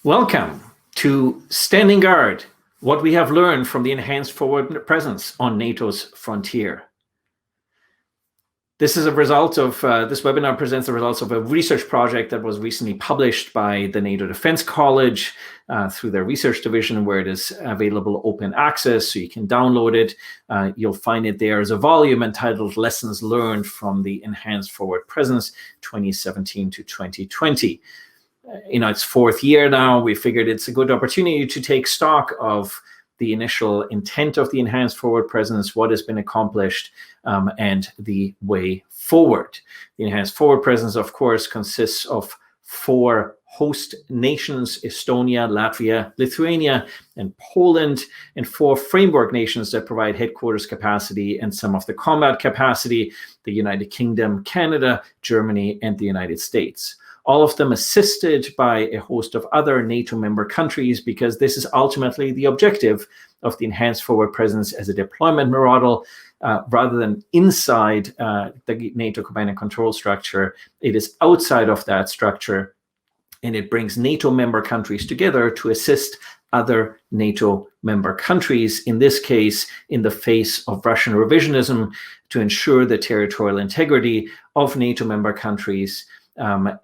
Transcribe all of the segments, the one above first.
Welcome to Standing Guard, what we have learned from the enhanced forward presence on NATO's frontier. This is a result of, this webinar presents the results of a research project that was recently published by the NATO Defense College through their research division, where it is available open access, so you can download it. You'll find it there as a volume entitled Lessons Learned from the Enhanced Forward Presence 2017 to 2020. Its fourth year now. We figured it's a good opportunity to take stock of the initial intent of the enhanced forward presence, what has been accomplished, and the way forward. The enhanced forward presence, of course, consists of 4 host nations: Estonia, Latvia, Lithuania, and Poland, and 4 framework nations that provide headquarters capacity and some of the combat capacity: the United Kingdom, Canada, Germany, and the United States. All of them assisted by a host of other NATO member countries, because this is ultimately the objective of the enhanced forward presence as a deployment model. Rather than inside the NATO command and control structure, it is outside of that structure, and it brings NATO member countries together to assist other NATO member countries, in this case, in the face of Russian revisionism, to ensure the territorial integrity of NATO member countries,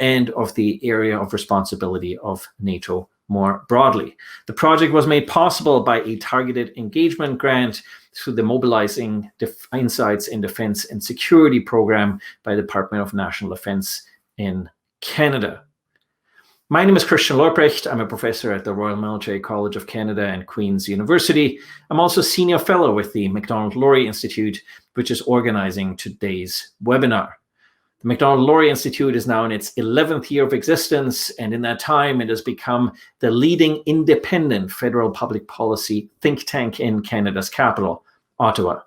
and of the area of responsibility of NATO more broadly. The project was made possible by a targeted engagement grant through the Mobilizing Insights in Defense and Security program by the Department of National Defense in Canada. My name is Christian Leuprecht. I'm a professor at the Royal Military College of Canada and Queen's University. I'm also a senior fellow with the Macdonald-Laurier Institute, which is organizing today's webinar. The Macdonald-Laurier Institute is now in its 11th year of existence, and in that time it has become the leading independent federal public policy think tank in Canada's capital, Ottawa.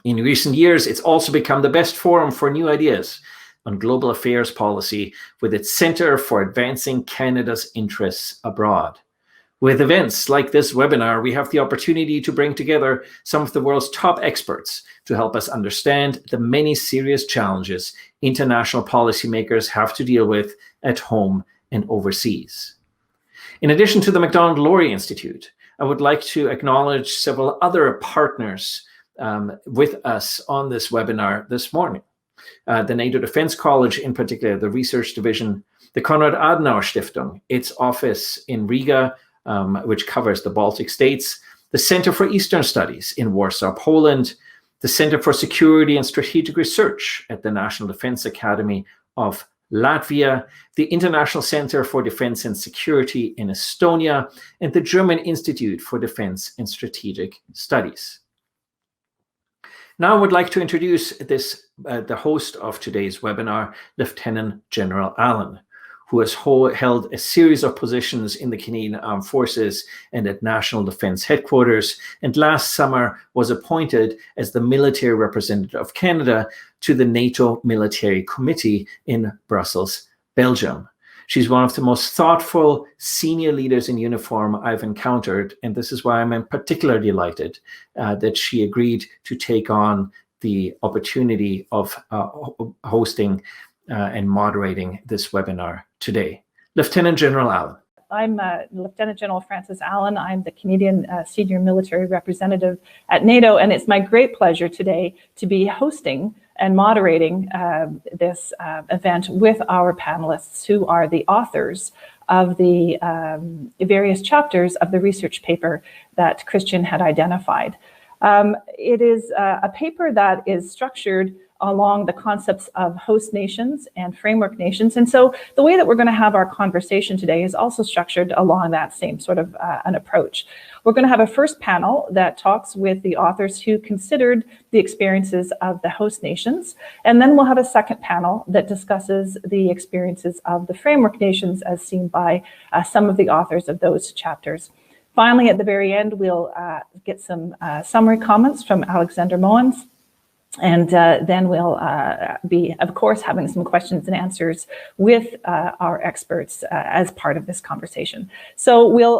In recent years, it's also become the best forum for new ideas on global affairs policy, with its Centre for Advancing Canada's Interests Abroad. With events like this webinar, we have the opportunity to bring together some of the world's top experts to help us understand the many serious challenges international policymakers have to deal with at home and overseas. In addition to the Macdonald-Laurier Institute, I would like to acknowledge several other partners with us on this webinar this morning. The NATO Defense College, in particular, the research division, the Konrad-Adenauer-Stiftung, its office in Riga, which covers the Baltic states, the Center for Eastern Studies in Warsaw, Poland, the Center for Security and Strategic Research at the National Defense Academy of Latvia, the International Center for Defense and Security in Estonia, and the German Institute for Defense and Strategic Studies. Now I would like to introduce the host of today's webinar, Lieutenant General Allen, who has held a series of positions in the Canadian Armed Forces and at National Defense Headquarters, and last summer was appointed as the military representative of Canada to the NATO Military Committee in Brussels, Belgium. She's one of the most thoughtful senior leaders in uniform I've encountered, and this is why I'm particularly delighted that she agreed to take on the opportunity of hosting and moderating this webinar today. Lieutenant General Allen. I'm Lieutenant General Frances Allen. I'm the Canadian Senior Military Representative at NATO, and it's my great pleasure today to be hosting and moderating this event with our panelists, who are the authors of the various chapters of the research paper that Christian had identified. It is a paper that is structured along the concepts of host nations and framework nations. And so the way that we're going to have our conversation today is also structured along that same sort of an approach. We're going to have a first panel that talks with the authors who considered the experiences of the host nations. And then we'll have a second panel that discusses the experiences of the framework nations as seen by some of the authors of those chapters. Finally, at the very end, we'll get some summary comments from Alexander Moens. And then we'll be, of course, having some questions and answers with our experts as part of this conversation. So we'll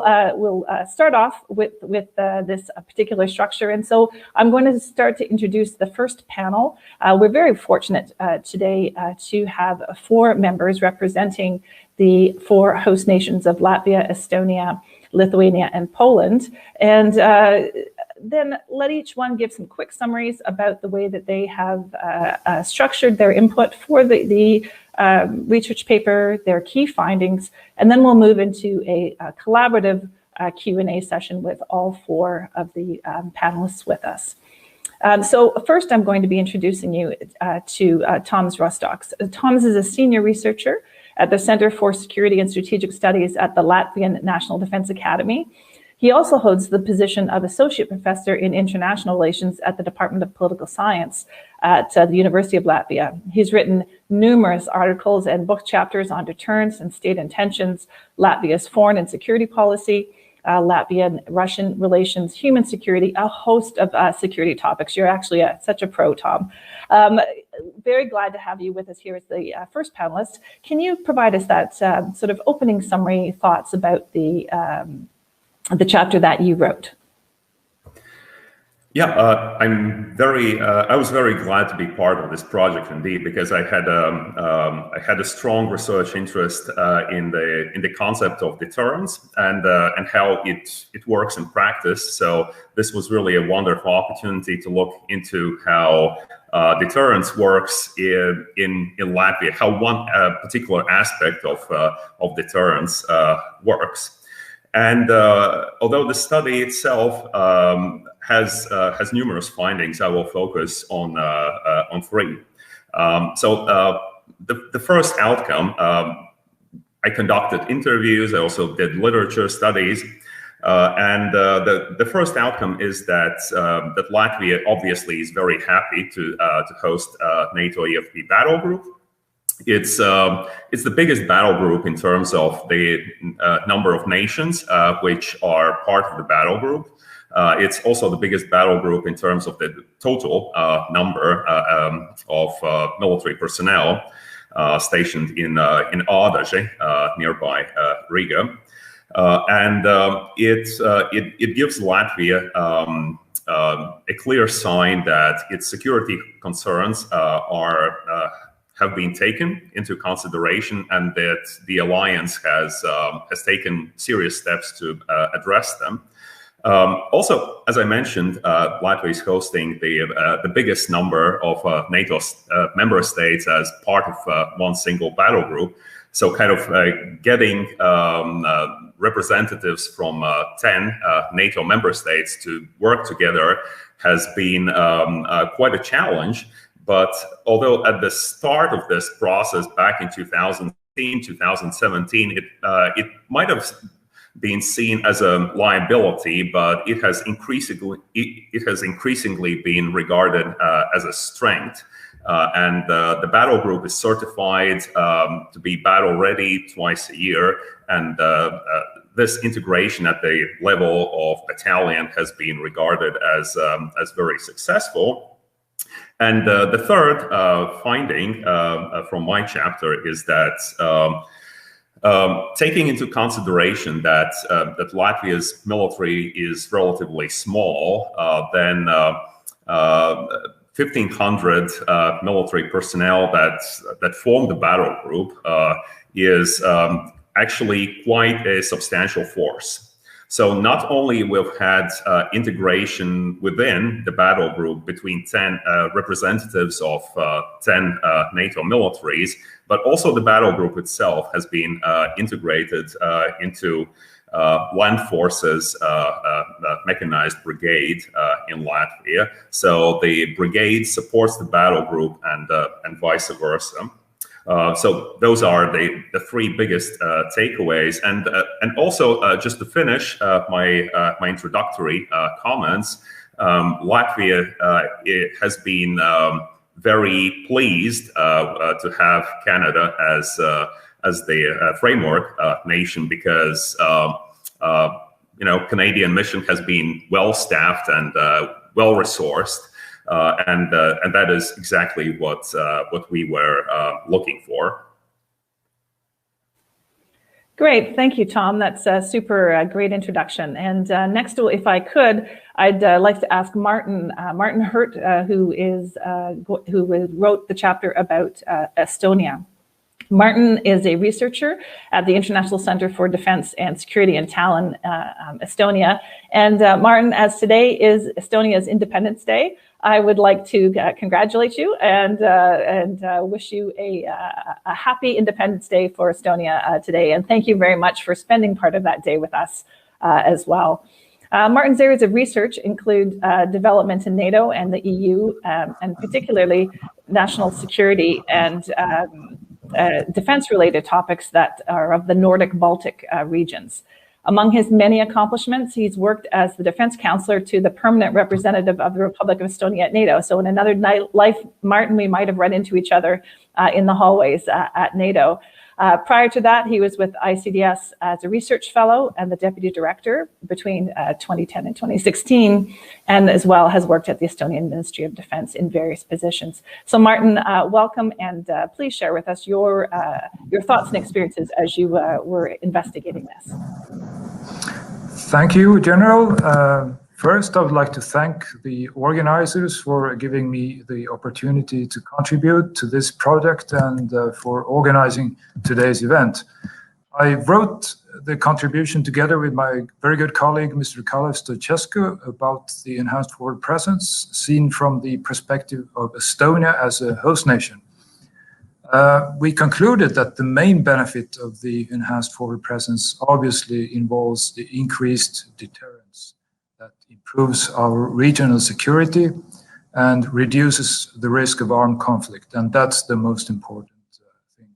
start off with this particular structure. And so I'm going to start to introduce the first panel. We're very fortunate today to have 4 members representing the 4 host nations of Latvia, Estonia, Lithuania, and Poland. And then let each one give some quick summaries about the way that they have structured their input for the research paper, their key findings, and then we'll move into a collaborative Q&A session with all 4 of the panelists with us. So first, I'm going to be introducing you to Toms Rostoks. Toms is a senior researcher at the Center for Security and Strategic Studies at the Latvian National Defense Academy. He also holds the position of Associate Professor in International Relations at the Department of Political Science at the University of Latvia. He's written numerous articles and book chapters on deterrence and state intentions, Latvia's foreign and security policy, Latvian-Russian relations, human security, a host of security topics. You're actually such a pro, Tom. Very glad to have you with us here as the first panelist. Can you provide us that sort of opening summary thoughts about the chapter that you wrote? Yeah, I was very glad to be part of this project indeed, because I had a strong research interest in the concept of deterrence and how it works in practice. So this was really a wonderful opportunity to look into how deterrence works in Latvia, how one particular aspect of deterrence works. And although the study itself has numerous findings, I will focus on 3. So the first outcome, I conducted interviews. I also did literature studies, and the first outcome is that Latvia obviously is very happy to host NATO EFP battle group. It's the biggest battle group in terms of the number of nations which are part of the battle group. It's also the biggest battle group in terms of the total number of military personnel stationed in Ādaži, nearby Riga, and it gives Latvia a clear sign that its security concerns have been taken into consideration, and that the alliance has taken serious steps to address them. Also, as I mentioned, Latvia is hosting the biggest number of NATO member states as part of one single battle group. So kind of getting representatives from 10 NATO member states to work together has been quite a challenge. But although at the start of this process back in 2016, 2017, it might have been seen as a liability, but it has increasingly been regarded as a strength. And the battle group is certified to be battle ready twice a year, and this integration at the level of battalion has been regarded as very successful. And the third finding from my chapter is that taking into consideration that Latvia's military is relatively small, then 1,500 military personnel that form the battle group is actually quite a substantial force. So not only we've had integration within the battle group between 10 representatives of 10 NATO militaries, but also the battle group itself has been integrated into land forces mechanized brigade in Latvia. So the brigade supports the battle group and vice versa. So those are the 3 biggest takeaways, and also just to finish my introductory comments, Latvia has been very pleased to have Canada as the framework nation, because Canadian mission has been well staffed and well resourced. And that is exactly what we were looking for. Great, thank you, Tom. That's a super great introduction. And next, if I could, I'd like to ask Martin Hurt, who wrote the chapter about Estonia. Martin is a researcher at the International Center for Defense and Security in Tallinn, Estonia. And Martin, as today is Estonia's Independence Day, I would like to congratulate you and wish you a happy Independence Day for Estonia today. And thank you very much for spending part of that day with us as well. Martin's areas of research include development in NATO and the EU, and particularly national security and defense-related topics that are of the Nordic-Baltic regions. Among his many accomplishments, he's worked as the defense counselor to the permanent representative of the Republic of Estonia at NATO. So in another life, Martin, we might have run into each other in the hallways at NATO. Prior to that, he was with ICDS as a research fellow and the deputy director between 2010 and 2016, and as well has worked at the Estonian Ministry of Defense in various positions. So Martin, welcome, and please share with us your thoughts and experiences as you were investigating this. Thank you, General. First, I would like to thank the organizers for giving me the opportunity to contribute to this project and for organizing today's event. I wrote the contribution together with my very good colleague, Mr. Kalev Stoicescu, about the enhanced forward presence seen from the perspective of Estonia as a host nation. We concluded that the main benefit of the enhanced forward presence obviously involves the increased deterrence that improves our regional security and reduces the risk of armed conflict. And that's the most important thing.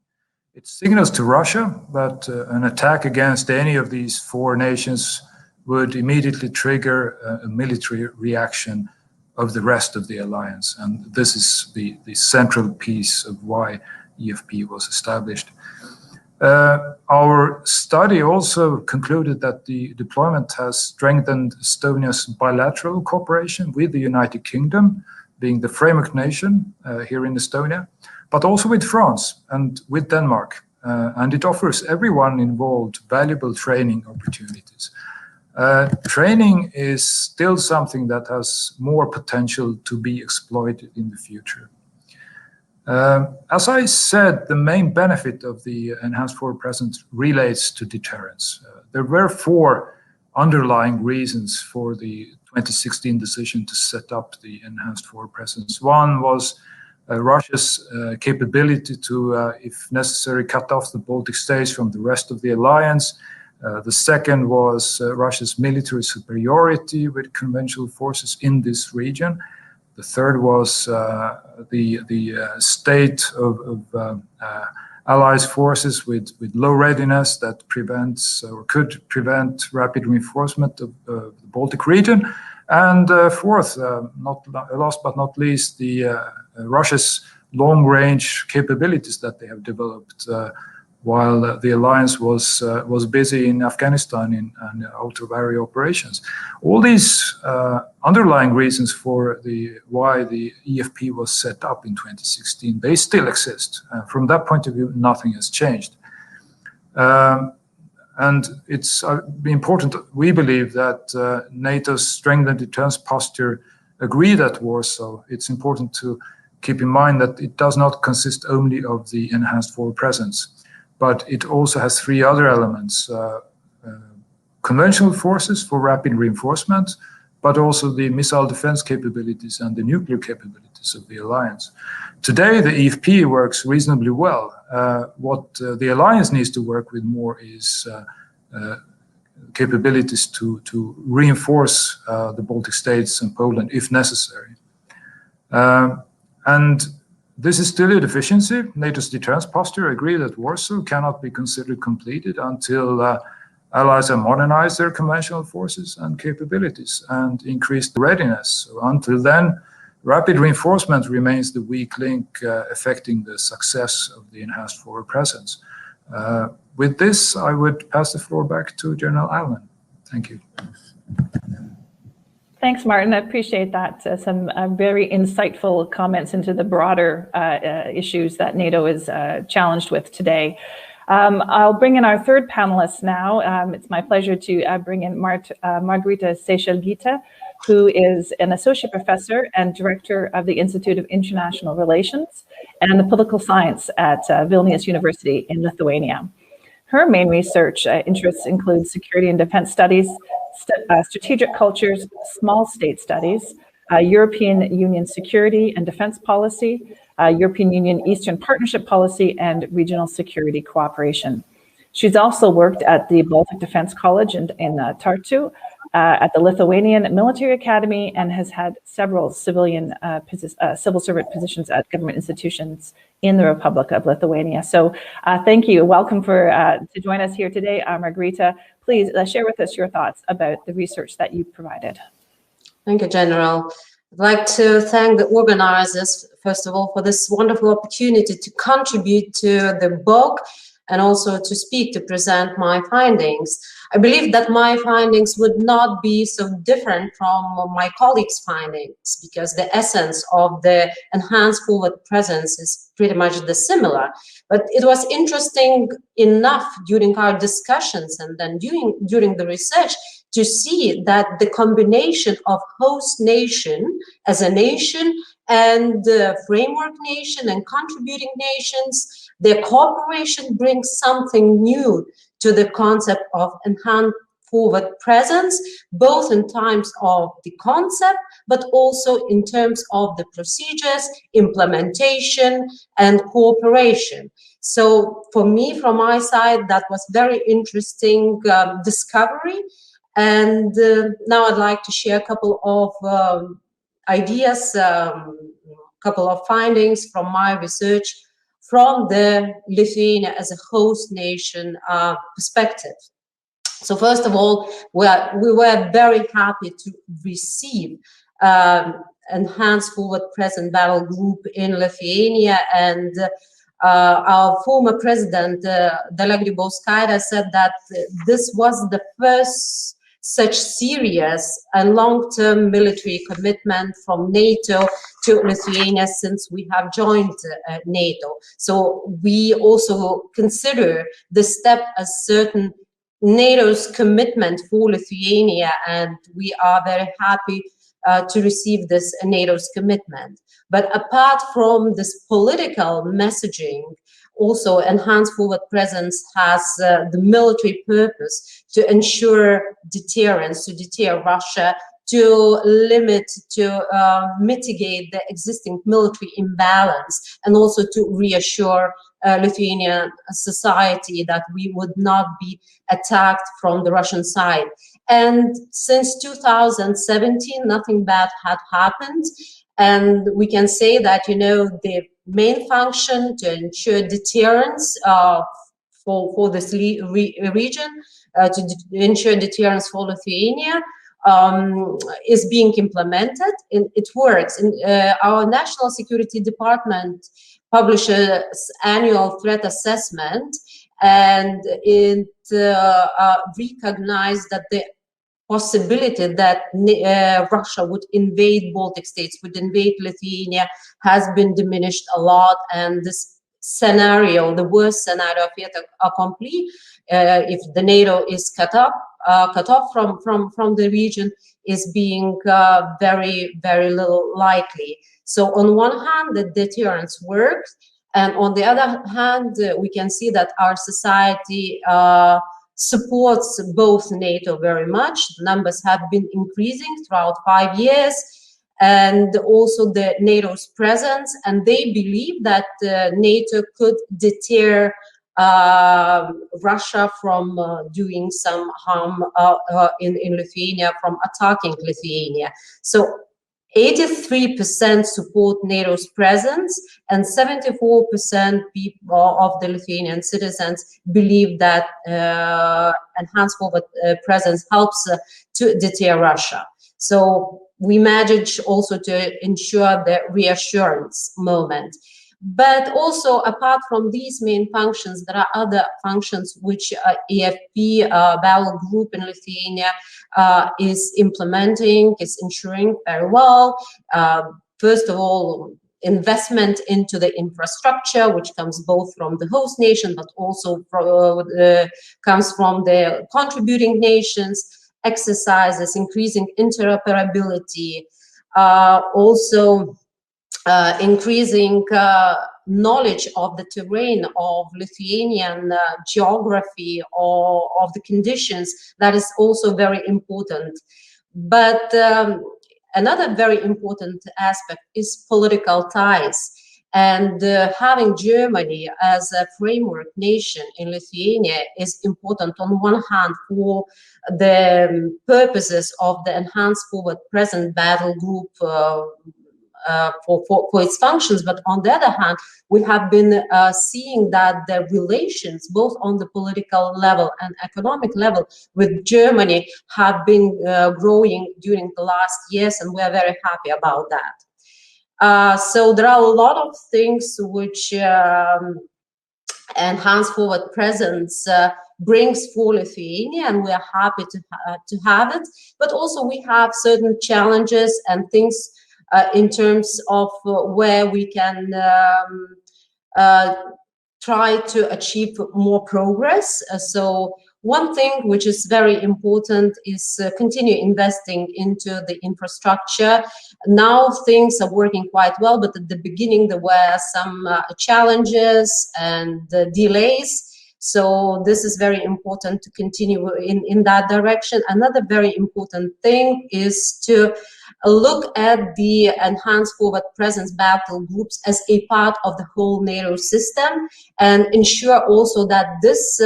It signals to Russia that an attack against any of these four nations would immediately trigger a military reaction of the rest of the alliance. And this is the central piece of why EFP was established. Our study also concluded that the deployment has strengthened Estonia's bilateral cooperation with the United Kingdom, being the framework nation here in Estonia, but also with France and with Denmark. And it offers everyone involved valuable training opportunities. Training is still something that has more potential to be exploited in the future. As I said, the main benefit of the enhanced forward presence relates to deterrence. There were four underlying reasons for the 2016 decision to set up the enhanced forward presence. One was Russia's capability to, if necessary, cut off the Baltic states from the rest of the alliance. The second was Russia's military superiority with conventional forces in this region. The third was the state of Allies forces with low readiness that prevents or could prevent rapid reinforcement of the Baltic region. And fourth, last but not least, the Russia's long-range capabilities that they have developed while the alliance was busy in Afghanistan and out of area operations. All these underlying reasons for why the EFP was set up in 2016, they still exist. From that point of view, nothing has changed. And it's important, we believe, that NATO's strengthened deterrence posture agreed at Warsaw. It's important to keep in mind that it does not consist only of the enhanced forward presence, but it also has three other elements: conventional forces for rapid reinforcement, but also the missile defense capabilities and the nuclear capabilities of the alliance. Today, the EFP works reasonably well. What the alliance needs to work with more is capabilities to reinforce the Baltic states and Poland if necessary. And this is still a deficiency. NATO's deterrence posture agreed at Warsaw cannot be considered completed until allies have modernized their conventional forces and capabilities and increased readiness. So until then, rapid reinforcement remains the weak link affecting the success of the enhanced forward presence. With this, I would pass the floor back to General Allen. Thank you. Thanks, Martin. I appreciate that. Some very insightful comments into the broader issues that NATO is challenged with today. I'll bring in our third panelist now. It's my pleasure to bring in Margarita Seychelles-Guita, who is an associate professor and director of the Institute of International Relations and the Political Science at Vilnius University in Lithuania. Her main research interests include security and defense studies, strategic cultures, small state studies, European Union security and defense policy, European Union Eastern Partnership policy, and regional security cooperation. She's also worked at the Baltic Defense College in Tartu, at the Lithuanian Military Academy, and has had several civil servant positions at government institutions in the Republic of Lithuania. So thank you. Welcome to join us here today. Margarita, please share with us your thoughts about the research that you provided. Thank you, General. I'd like to thank the organizers, first of all, for this wonderful opportunity to contribute to the book and also to speak, to present my findings. I believe that my findings would not be so different from my colleagues' findings, because the essence of the enhanced forward presence is pretty much the similar. But it was interesting enough during our discussions and then during the research to see that the combination of host nation as a nation and framework nation and contributing nations, their cooperation brings something new to the concept of enhanced forward presence, both in terms of the concept, but also in terms of the procedures, implementation, and cooperation. So for me, from my side, that was very interesting discovery. And now I'd like to share a couple of ideas, couple of findings from my research from the Lithuania as a host nation perspective. So first of all, we were very happy to receive enhanced forward present battle group in Lithuania, and our former president, Dalia Grybauskaitė, said that this was the first such serious and long-term military commitment from NATO to Lithuania since we have joined NATO. So we also consider this step as certain NATO's commitment for Lithuania, and we are very happy to receive this NATO's commitment. But apart from this political messaging, also enhanced forward presence has the military purpose to ensure deterrence, to deter Russia, to limit, to mitigate the existing military imbalance, and also to reassure Lithuanian society that we would not be attacked from the Russian side. And since 2017, nothing bad had happened. And we can say that, you know, the main function to ensure deterrence for this region, to ensure deterrence for Lithuania, is being implemented. It works. Our National Security Department publishes annual threat assessment, and it recognized that the possibility that Russia would invade Baltic states, would invade Lithuania, has been diminished a lot. And this scenario, the worst scenario of fait accompli, if the NATO is cut off from the region, is being very, very little likely. So on one hand, the deterrence works, and on the other hand, we can see that our society supports both NATO very much. The numbers have been increasing throughout 5 years, and also the NATO's presence, and they believe that NATO could deter Russia from doing some harm in Lithuania, from attacking Lithuania. So 83% support NATO's presence, and 74% of the Lithuanian citizens believe that enhanced forward presence helps to deter Russia. So we manage also to ensure the reassurance moment. But also, apart from these main functions, there are other functions which EFP battle group in Lithuania is implementing, is ensuring very well. First of all, investment into the infrastructure, which comes both from the host nation, but also comes from the contributing nations, exercises, increasing interoperability, also increasing knowledge of the terrain, of Lithuanian geography, or of the conditions. That is also very important. But another very important aspect is political ties. And having Germany as a framework nation in Lithuania is important on one hand for the purposes of the enhanced forward present battle group for its functions, but on the other hand, we have been seeing that the relations, both on the political level and economic level, with Germany have been growing during the last years, and we are very happy about that. So there are a lot of things which enhanced forward presence brings for Lithuania, and we are happy to have it. But also we have certain challenges and things in terms of where we can try to achieve more progress. So one thing which is very important is continue investing into the infrastructure. Now things are working quite well, but at the beginning there were some challenges and delays. So this is very important to continue in that direction. Another very important thing is to look at the enhanced forward presence battle groups as a part of the whole NATO system, and ensure also that this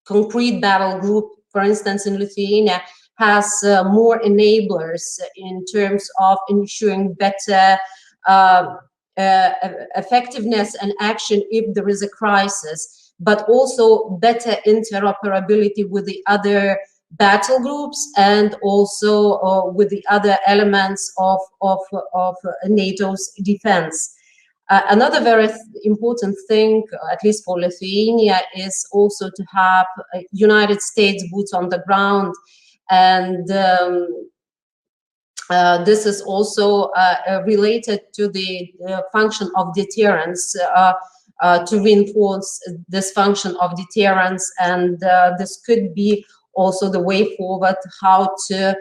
concrete battle group, for instance, in Lithuania, has more enablers in terms of ensuring better effectiveness and action if there is a crisis, but also better interoperability with the other battle groups and also with the other elements of NATO's defense. Another very important thing, at least for Lithuania, is also to have United States boots on the ground, and this is also related to the function of deterrence, to reinforce this function of deterrence, and this could be also the way forward, how to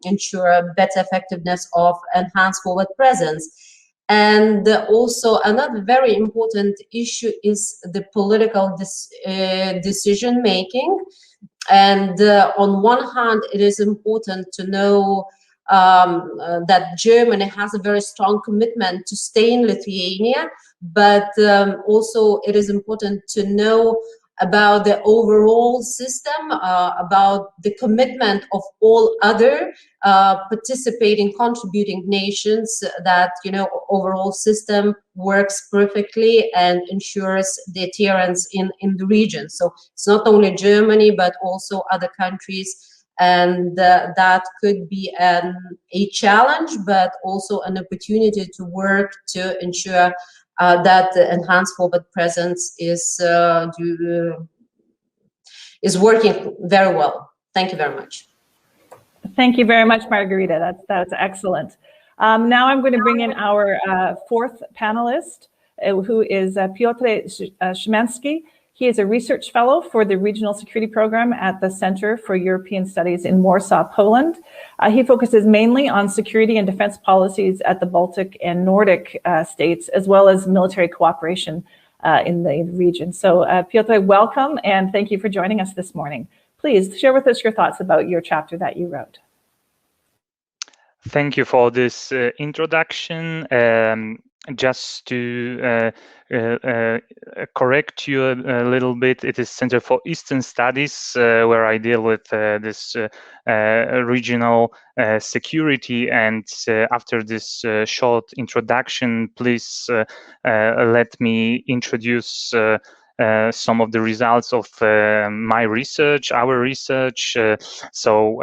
ensure better effectiveness of enhanced forward presence. And also another very important issue is the political decision making. And on one hand, it is important to know that Germany has a very strong commitment to stay in Lithuania, but also it is important to know about the overall system, about the commitment of all other participating, contributing nations, that, you know, overall system works perfectly and ensures deterrence in the region. So it's not only Germany, but also other countries, and that could be a challenge, but also an opportunity to work to ensure that the enhanced forward presence is working very well. Thank you very much. Thank you very much, Margarita. That's excellent. Now I'm going to bring in our fourth panelist, who is Piotr Szymanski. He is a research fellow for the Regional Security Program at the Center for European Studies in Warsaw, Poland. He focuses mainly on security and defense policies at the Baltic and Nordic states, as well as military cooperation in the region. So Piotr, welcome, and thank you for joining us this morning. Please share with us your thoughts about your chapter that you wrote. Thank you for this introduction. Just to correct you a little bit, it is Center for Eastern Studies, where I deal with this regional security. And after this short introduction, please let me introduce some of the results of my research, our research. So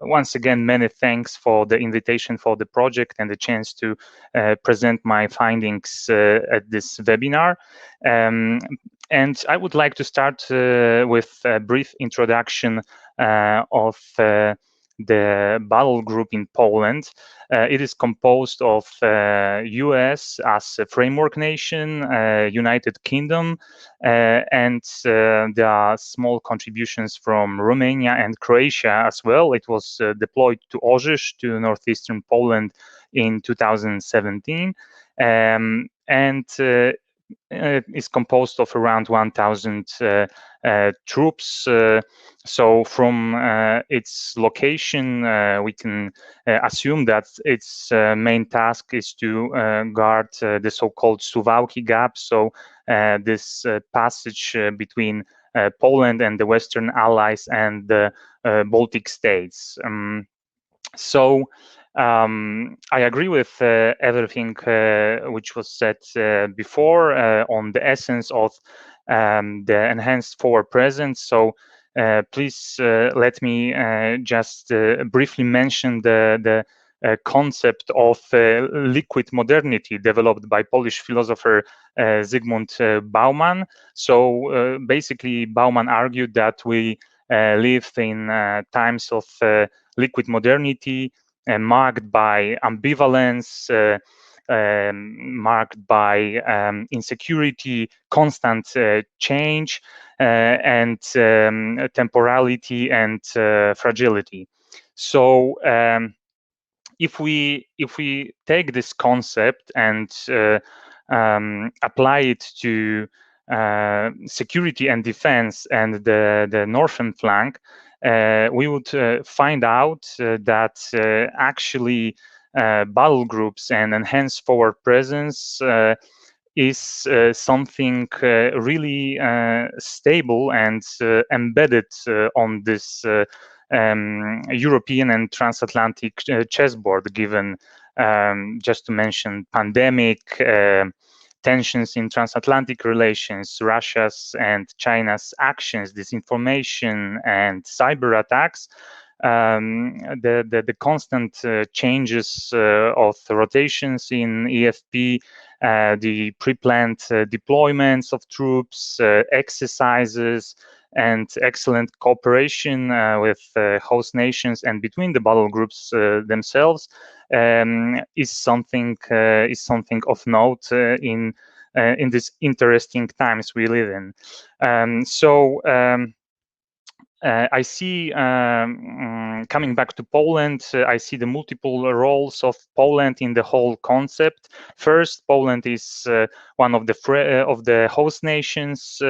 once again, many thanks for the invitation for the project and the chance to present my findings at this webinar. And I would like to start with a brief introduction of the battle group in Poland. It is composed of US as a framework nation, United Kingdom, and there are small contributions from Romania and Croatia as well. It was deployed to Orzysz, to northeastern Poland in 2017, and is composed of around 1,000 troops. So from its location, we can assume that its main task is to guard the so-called Suwałki Gap, so this passage between Poland and the Western Allies and the Baltic states. I agree with everything which was said before on the essence of the enhanced forward presence. So please let me just briefly mention the concept of liquid modernity developed by Polish philosopher Zygmunt Bauman. So basically, Bauman argued that we live in times of liquid modernity, marked by ambivalence, marked by insecurity, constant change, and temporality and fragility. So if we take this concept and apply it to security and defense and the northern flank, we would find out that actually battle groups and enhanced forward presence is something really stable and embedded on this European and transatlantic chessboard, given, just to mention, pandemic, tensions in transatlantic relations, Russia's and China's actions, disinformation, and cyber attacks, the constant changes of rotations in EFP, the pre-planned deployments of troops, exercises, and excellent cooperation with host nations and between the battle groups themselves is something of note in these interesting times we live in. I see, coming back to Poland, I see the multiple roles of Poland in the whole concept. First, Poland is one of the host nations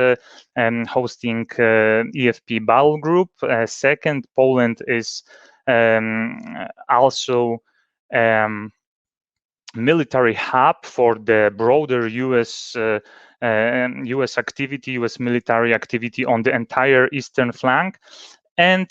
hosting EFP battle group. Second, Poland is also military hub for the broader US activity, US military activity on the entire eastern flank. And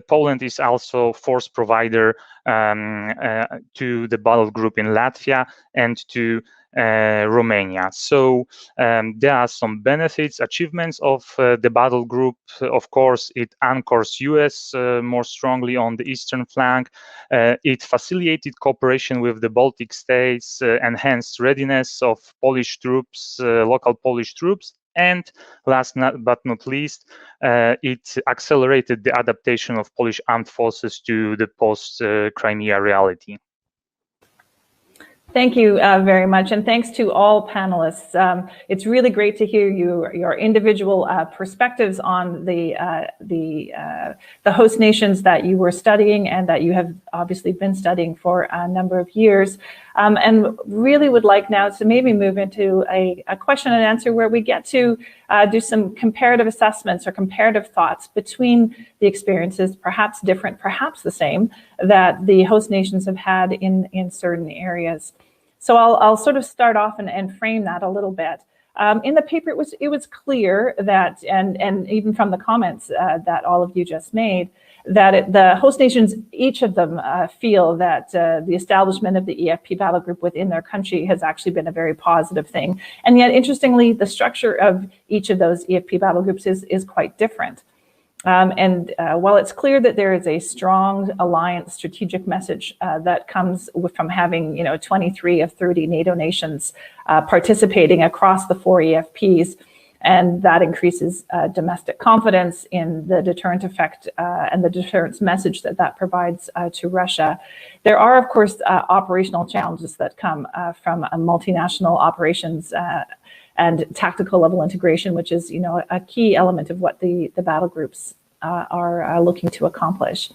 Poland is also force provider to the battle group in Latvia and to Romania. So there are some benefits, achievements of the battle group. Of course, it anchors US more strongly on the eastern flank. It facilitated cooperation with the Baltic states, enhanced readiness of Polish troops, local Polish troops. And last but not least, it accelerated the adaptation of Polish armed forces to the post-Crimea reality. Thank you very much, and thanks to all panelists. It's really great to hear your individual perspectives on the host nations that you were studying and that you have obviously been studying for a number of years. And really would like now to maybe move into a question and answer where we get to do some comparative assessments or comparative thoughts between the experiences, perhaps different, perhaps the same, that the host nations have had in certain areas. So I'll sort of start off and frame that a little bit. In the paper, it was clear that, and even from the comments that all of you just made, that the host nations, each of them feel that the establishment of the EFP battle group within their country has actually been a very positive thing. And yet, interestingly, the structure of each of those EFP battle groups is quite different. While it's clear that there is a strong alliance strategic message that comes from having 23 of 30 NATO nations participating across the 4 EFPs, and that increases domestic confidence in the deterrent effect and the deterrence message that provides to Russia. There are, of course, operational challenges that come from multinational operations and tactical level integration, which is, a key element of what the battle groups are looking to accomplish.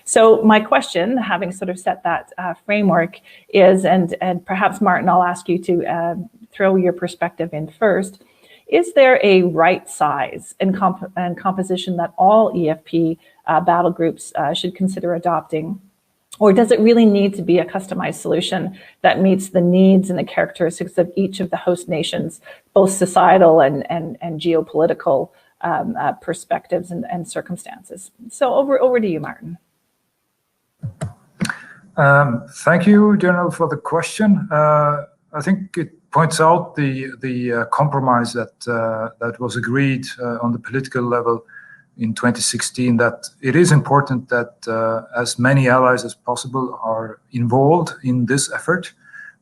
So my question, having sort of set that framework, is, and perhaps Martin, I'll ask you to throw your perspective in first. Is there a right size and composition that all EFP battle groups should consider adopting? Or does it really need to be a customized solution that meets the needs and the characteristics of each of the host nations, both societal and geopolitical perspectives and circumstances? So over to you, Martin. Thank you, General, for the question. I think it points out the compromise that was agreed on the political level in 2016, that it is important that as many allies as possible are involved in this effort,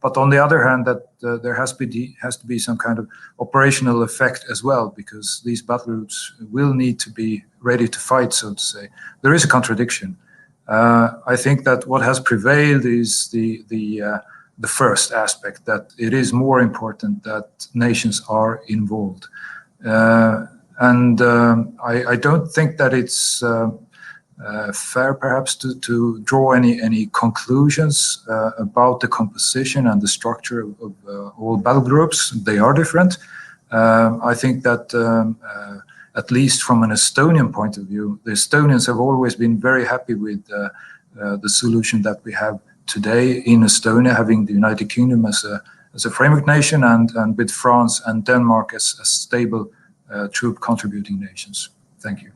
but on the other hand, that there has to be some kind of operational effect as well, because these battle groups will need to be ready to fight, so to say. There is a contradiction. I think that what has prevailed is the first aspect, that it is more important that nations are involved. And I don't think that it's fair, perhaps, to draw any conclusions about the composition and the structure of all battle groups. They are different. I think that at least from an Estonian point of view, the Estonians have always been very happy with the solution that we have today in Estonia, having the United Kingdom as a framework nation, and with France and Denmark as stable troop contributing nations. Thank you.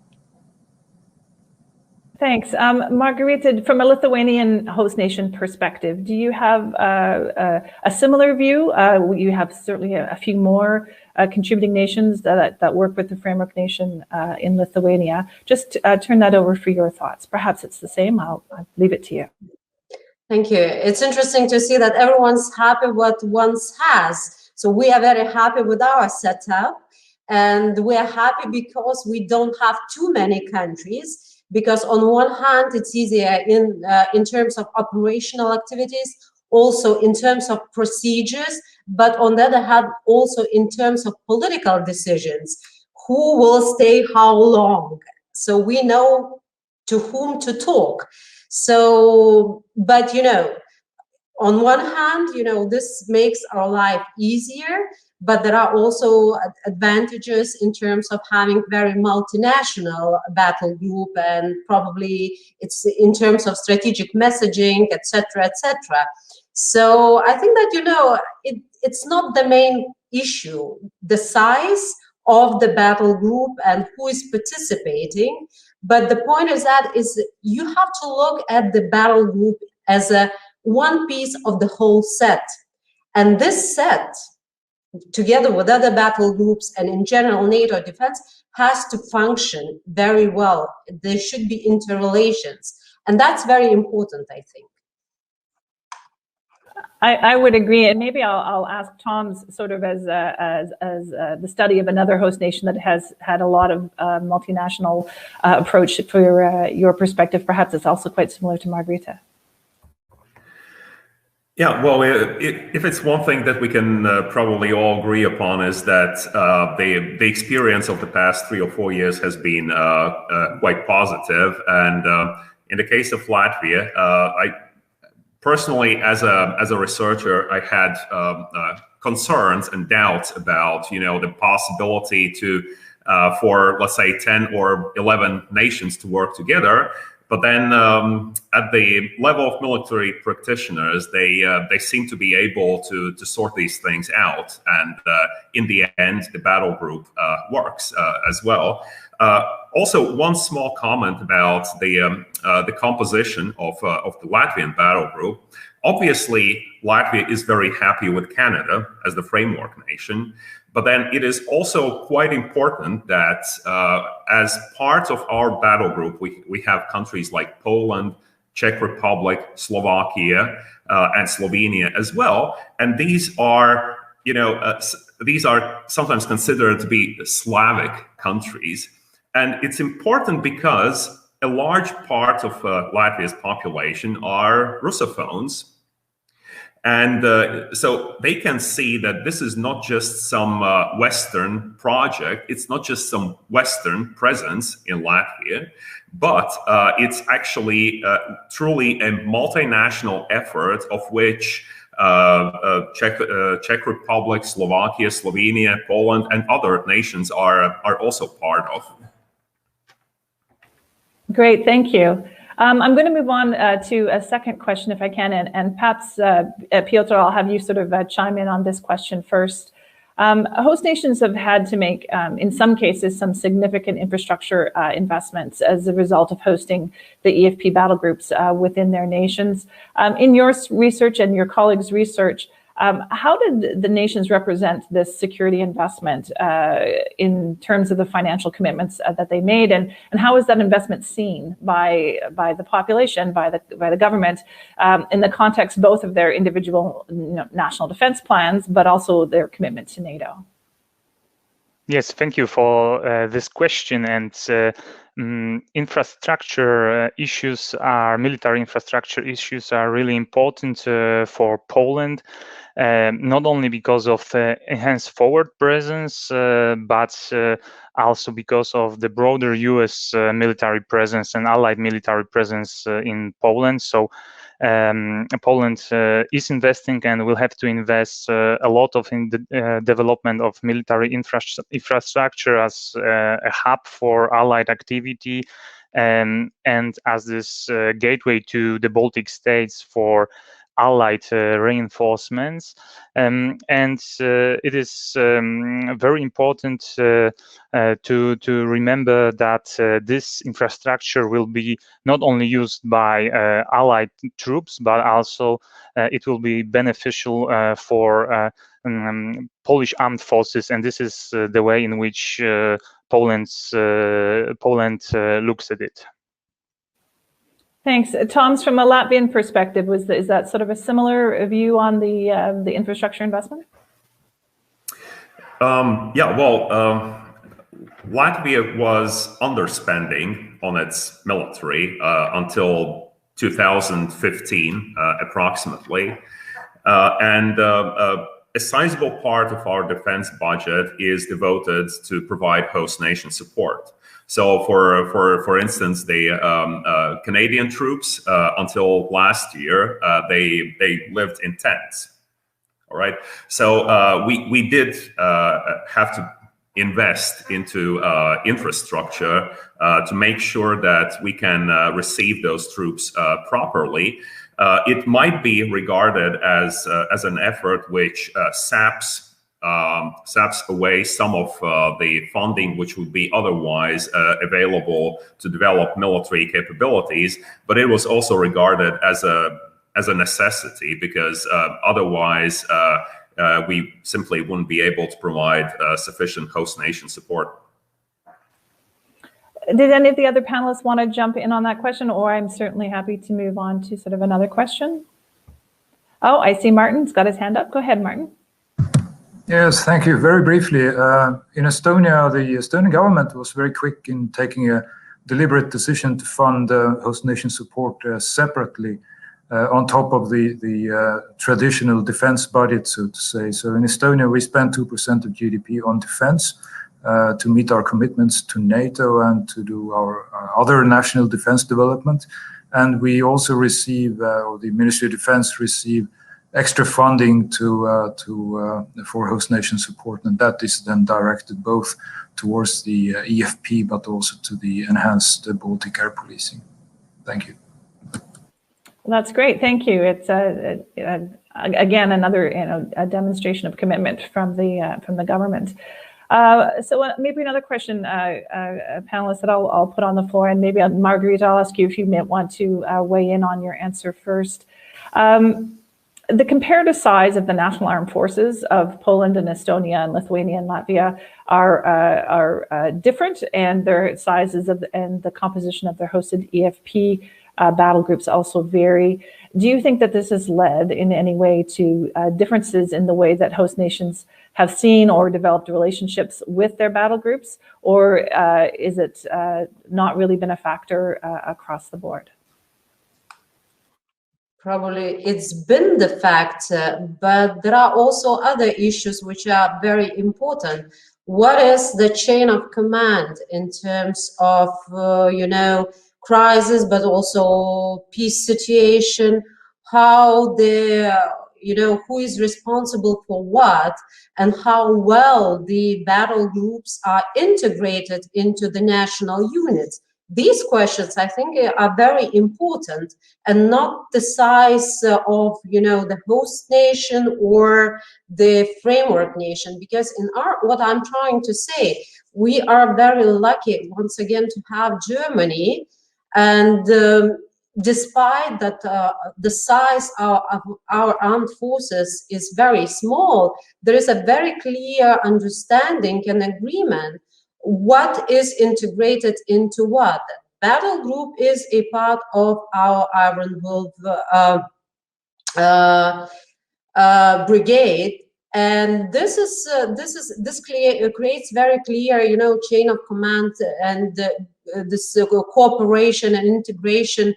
Thanks. Margarita, from a Lithuanian host nation perspective, do you have a similar view? You have certainly a few more contributing nations that work with the framework nation in Lithuania. Just turn that over for your thoughts. Perhaps it's the same. I'll leave it to you. Thank you. It's interesting to see that everyone's happy what one has. So we are very happy with our setup, and we are happy because we don't have too many countries. Because on one hand, it's easier in terms of operational activities, also in terms of procedures, but on the other hand, also in terms of political decisions, who will stay how long. So we know to whom to talk. So, but on one hand, this makes our life easier, but there are also advantages in terms of having very multinational battle group, and probably it's in terms of strategic messaging, etc., etc. So I think that, it's not the main issue, the size of the battle group and who is participating. But the point is that you have to look at the battle group as one piece of the whole set. And this set, together with other battle groups and in general NATO defense, has to function very well. There should be interrelations. And that's very important, I think. I would agree, and maybe I'll ask Tom's sort of as the study of another host nation that has had a lot of multinational approach for your perspective. Perhaps it's also quite similar to Margarita. Yeah, well, if it's one thing that we can probably all agree upon, is that the experience of the past 3 or 4 years has been quite positive. And in the case of Latvia, I personally, as a researcher, I had concerns and doubts about the possibility for, let's say, 10 or 11 nations to work together. But then at the level of military practitioners, they seem to be able to sort these things out. And in the end, the battle group works as well. Also, one small comment about the composition of the Latvian battle group. Obviously, Latvia is very happy with Canada as the framework nation. But then it is also quite important that as part of our battle group, we have countries like Poland, Czech Republic, Slovakia, and Slovenia as well. And these are these are sometimes considered to be Slavic countries. And it's important because a large part of Latvia's population are Russophones. And so they can see that this is not just some Western project, it's not just some Western presence in Latvia, but it's actually truly a multinational effort of which Czech Republic, Slovakia, Slovenia, Poland, and other nations are also part of. Great, thank you. I'm going to move on to a second question, if I can, and perhaps, Piotr, I'll have you sort of chime in on this question first. Host nations have had to make, in some cases, some significant infrastructure investments as a result of hosting the EFP battle groups within their nations. In your research and your colleagues' research, how did the nations represent this security investment in terms of the financial commitments that they made, and how is that investment seen by the population, by the government, in the context both of their individual national defense plans, but also their commitment to NATO? Yes, thank you for this question. And infrastructure issues military infrastructure issues are really important for Poland, not only because of enhanced forward presence, but also because of the broader US military presence and allied military presence in Poland. So Poland is investing and will have to invest a lot in the development of military infrastructure as a hub for allied activity, and as this gateway to the Baltic states for allied reinforcements, and it is very important to remember that this infrastructure will be not only used by allied troops, but also it will be beneficial for Polish armed forces, and this is the way in which Poland looks at it. Thanks. Tom's, from a Latvian perspective, is that sort of a similar view on the infrastructure investment? Yeah, well, Latvia was underspending on its military until 2015, approximately. And a sizable part of our defense budget is devoted to provide host nation support. So, for instance, the Canadian troops until last year they lived in tents. All right. So we did have to invest into infrastructure to make sure that we can receive those troops properly. It might be regarded as an effort which saps away some of the funding which would be otherwise available to develop military capabilities, but it was also regarded as a necessity, because otherwise we simply wouldn't be able to provide sufficient host nation support. Did any of the other panelists want to jump in on that question, or I'm certainly happy to move on to sort of another question? Oh, I see Martin's got his hand up. Go ahead, Martin. Yes, thank you. Very briefly, in Estonia, the Estonian government was very quick in taking a deliberate decision to fund host nation support separately on top of the traditional defense budget, so to say. So in Estonia, we spend 2% of GDP on defense to meet our commitments to NATO and to do our other national defense development. And we also receive, or the Ministry of Defense receive, extra funding for host nation support, and that is then directed both towards the EFP but also to the enhanced Baltic air policing. Thank you. Well, that's great. Thank you. It's again another a demonstration of commitment from the government. So maybe another question, panelists, that I'll put on the floor, and maybe Margarita, I'll ask you if you may want to weigh in on your answer first. The comparative size of the national armed forces of Poland and Estonia and Lithuania and Latvia are different, and their sizes and the composition of their hosted EFP battle groups also vary. Do you think that this has led in any way to differences in the way that host nations have seen or developed relationships with their battle groups, or is it not really been a factor across the board? Probably it's been the fact, but there are also other issues which are very important. What is the chain of command in terms of, crisis, but also peace situation? How who is responsible for what, and how well the battle groups are integrated into the national units? These questions, I think, are very important, and not the size of the host nation or the framework nation. Because in what I'm trying to say, we are very lucky once again to have Germany, and despite that the size of our armed forces is very small, there is a very clear understanding and agreement what is integrated into what. Battle group is a part of our Iron Wolf brigade, and this creates very clear chain of command and this cooperation and integration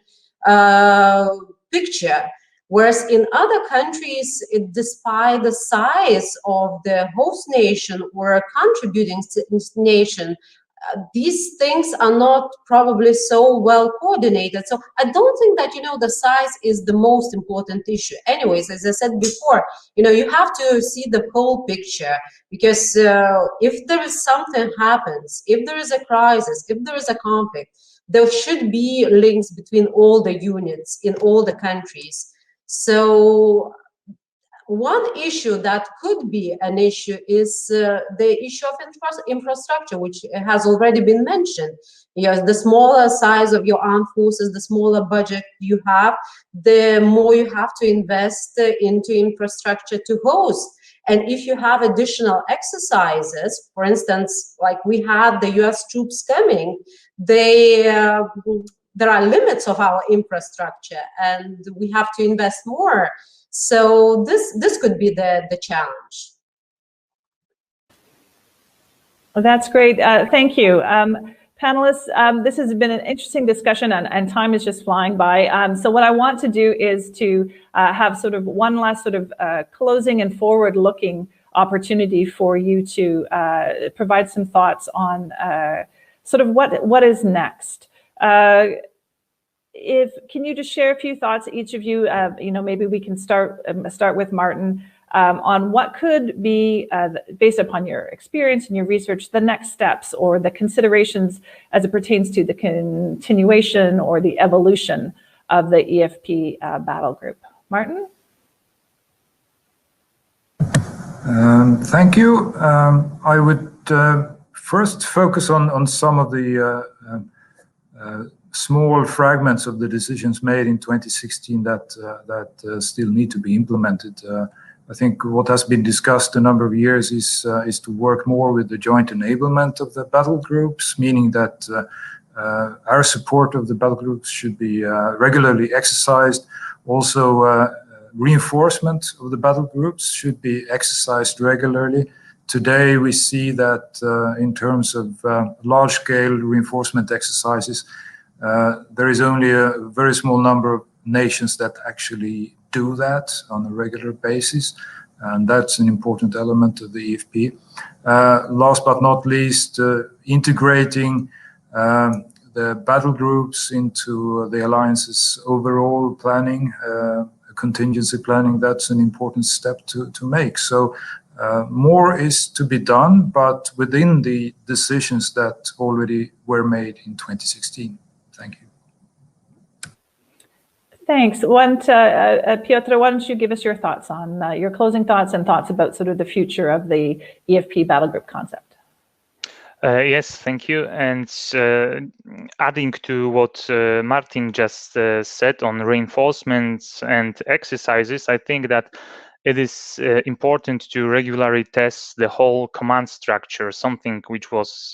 picture. Whereas in other countries, despite the size of the host nation or a contributing nation, these things are not probably so well coordinated. So I don't think that the size is the most important issue. Anyways, as I said before, you have to see the whole picture, because if there is something happens, if there is a crisis, if there is a conflict, there should be links between all the units in all the countries. So one issue that could be an issue is the issue of infrastructure, which has already been mentioned. The smaller size of your armed forces, the smaller budget you have, the more you have to invest into infrastructure to host. And if you have additional exercises, for instance, like we had the US troops coming, there are limits of our infrastructure, and we have to invest more. So this could be the challenge. Well, that's great. Thank you. Panelists, this has been an interesting discussion, and time is just flying by. So what I want to do is to have sort of one last sort of closing and forward-looking opportunity for you to provide some thoughts on sort of what is next. Can you just share a few thoughts, each of you? Maybe we can start with Martin on what could be, based upon your experience and your research, the next steps or the considerations as it pertains to the continuation or the evolution of the EFP battle group. Martin? Thank you. I would first focus on some of the small fragments of the decisions made in 2016 that still need to be implemented. I think what has been discussed a number of years is to work more with the joint enablement of the battle groups, meaning that our support of the battle groups should be regularly exercised. Also, reinforcement of the battle groups should be exercised regularly. Today, we see that in terms of large-scale reinforcement exercises, there is only a very small number of nations that actually do that on a regular basis, and that's an important element of the EFP. Last but not least, integrating the battle groups into the alliance's overall planning, contingency planning, that's an important step to make. So more is to be done, but within the decisions that already were made in 2016. Thank you. Thanks. Piotr, why don't you give us your thoughts on your closing thoughts and thoughts about sort of the future of the EFP battle group concept? Yes, thank you. And adding to what Martin just said on reinforcements and exercises, I think that it is important to regularly test the whole command structure, something which was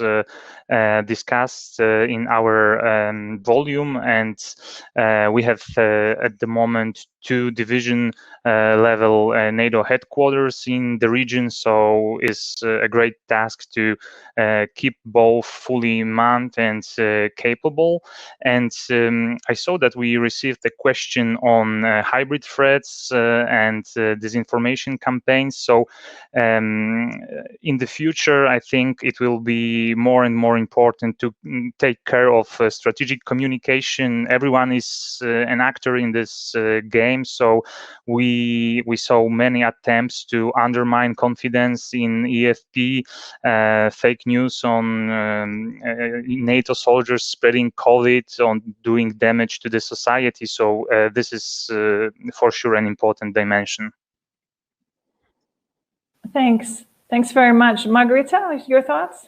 discussed in our volume, and we have at the moment 2 division level NATO headquarters in the region, so it's a great task to keep both fully manned and capable. And I saw that we received a question on hybrid threats and disinformation campaigns. So in the future, I think it will be more and more important to take care of strategic communication. Everyone is an actor in this game, so we saw many attempts to undermine confidence in EFP, fake news on NATO soldiers spreading COVID, on doing damage to the society. So this is for sure an important dimension. Thanks. Thanks very much. Margarita, your thoughts?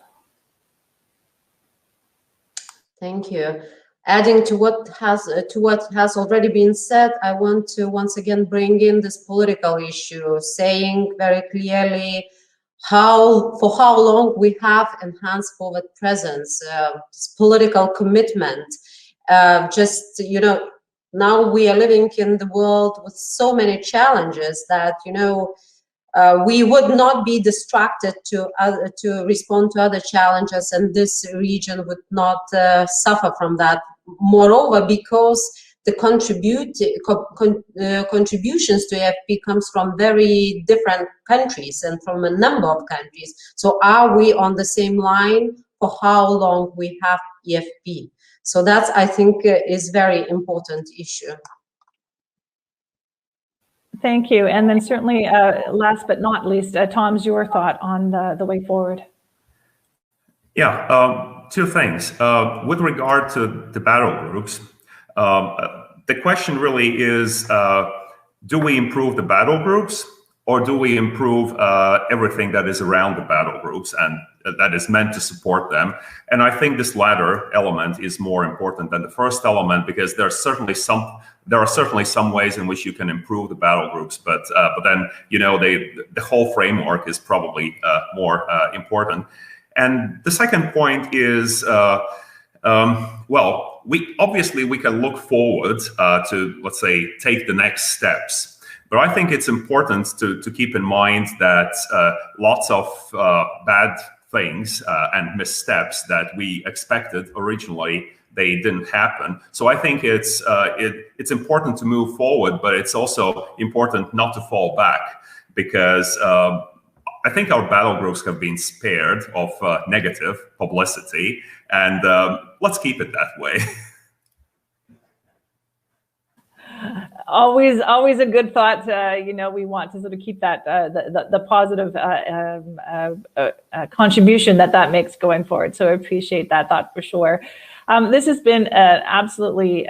Thank you. Adding to what has already been said, I want to once again bring in this political issue, saying very clearly for how long we have enhanced forward presence, this political commitment. Just, you know, now we are living in the world with so many challenges that, you know, we would not be distracted to respond to other challenges, and this region would not suffer from that. Moreover, because the contributions to AFP comes from very different countries and from a number of countries. So are we on the same line for how long we have EFP? So that's, I think, is very important issue. Thank you. And then certainly, last but not least, Tom's your thought on the way forward. Yeah, 2 things. With regard to the battle groups, the question really is, do we improve the battle groups, or do we improve everything that is around the battle groups and that is meant to support them? And I think this latter element is more important than the first element, because there are certainly some ways in which you can improve the battle groups, but then, you know, the whole framework is probably more important. And the second point is, well, we can look forward to, let's say, take the next steps. But I think it's important to keep in mind that lots of bad things and missteps that we expected originally, they didn't happen. So I think it's important to move forward, but it's also important not to fall back, because I think our battle groups have been spared of negative publicity, and let's keep it that way. Always a good thought. You know, we want to sort of keep that the positive contribution that makes going forward. So I appreciate that thought for sure. This has been an absolutely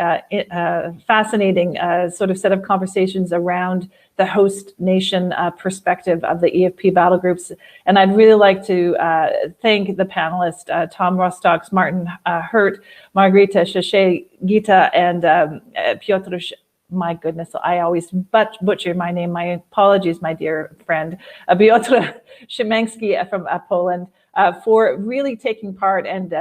fascinating sort of set of conversations around the host nation perspective of the EFP battle groups. And I'd really like to thank the panelists, Tom Rostock, Martin Hurt, Margarita Shashay, Gita, and Piotr. My goodness, I always butcher my name. My apologies, my dear friend, Piotr Szymański from Poland, for really taking part and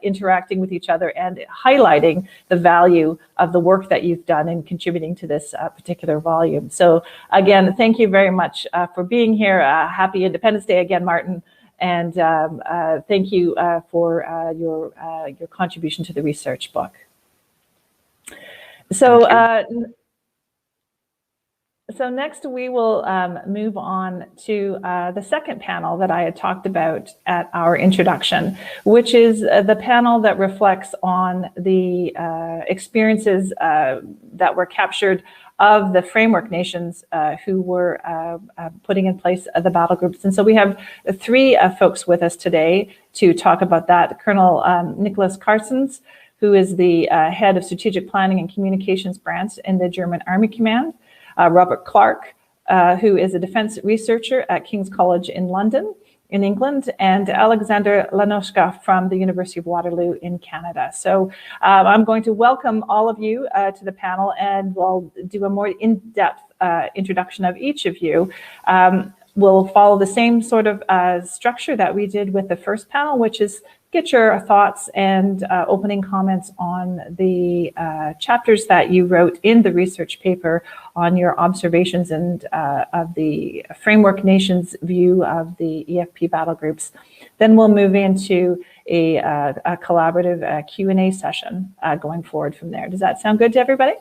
interacting with each other and highlighting the value of the work that you've done in contributing to this particular volume. So again, thank you very much for being here. Happy Independence Day again, Martin. And thank you for your contribution to the research book. So, so next we will move on to the second panel that I had talked about at our introduction, which is the panel that reflects on the experiences that were captured of the framework nations who were putting in place the battle groups. And so we have 3 folks with us today to talk about that. Colonel Nicholas Carstens, who is the head of strategic planning and communications branch in the German Army Command. Robert Clark, who is a defense researcher at King's College in London. in England, and Alexander Lanoshka from the University of Waterloo in Canada. So I'm going to welcome all of you to the panel, and we'll do a more in-depth introduction of each of you. We'll follow the same sort of structure that we did with the first panel, which is get your thoughts and opening comments on the chapters that you wrote in the research paper on your observations and of the framework nations view of the EFP battle groups. Then we'll move into a collaborative Q&A session going forward from there. Does that sound good to everybody?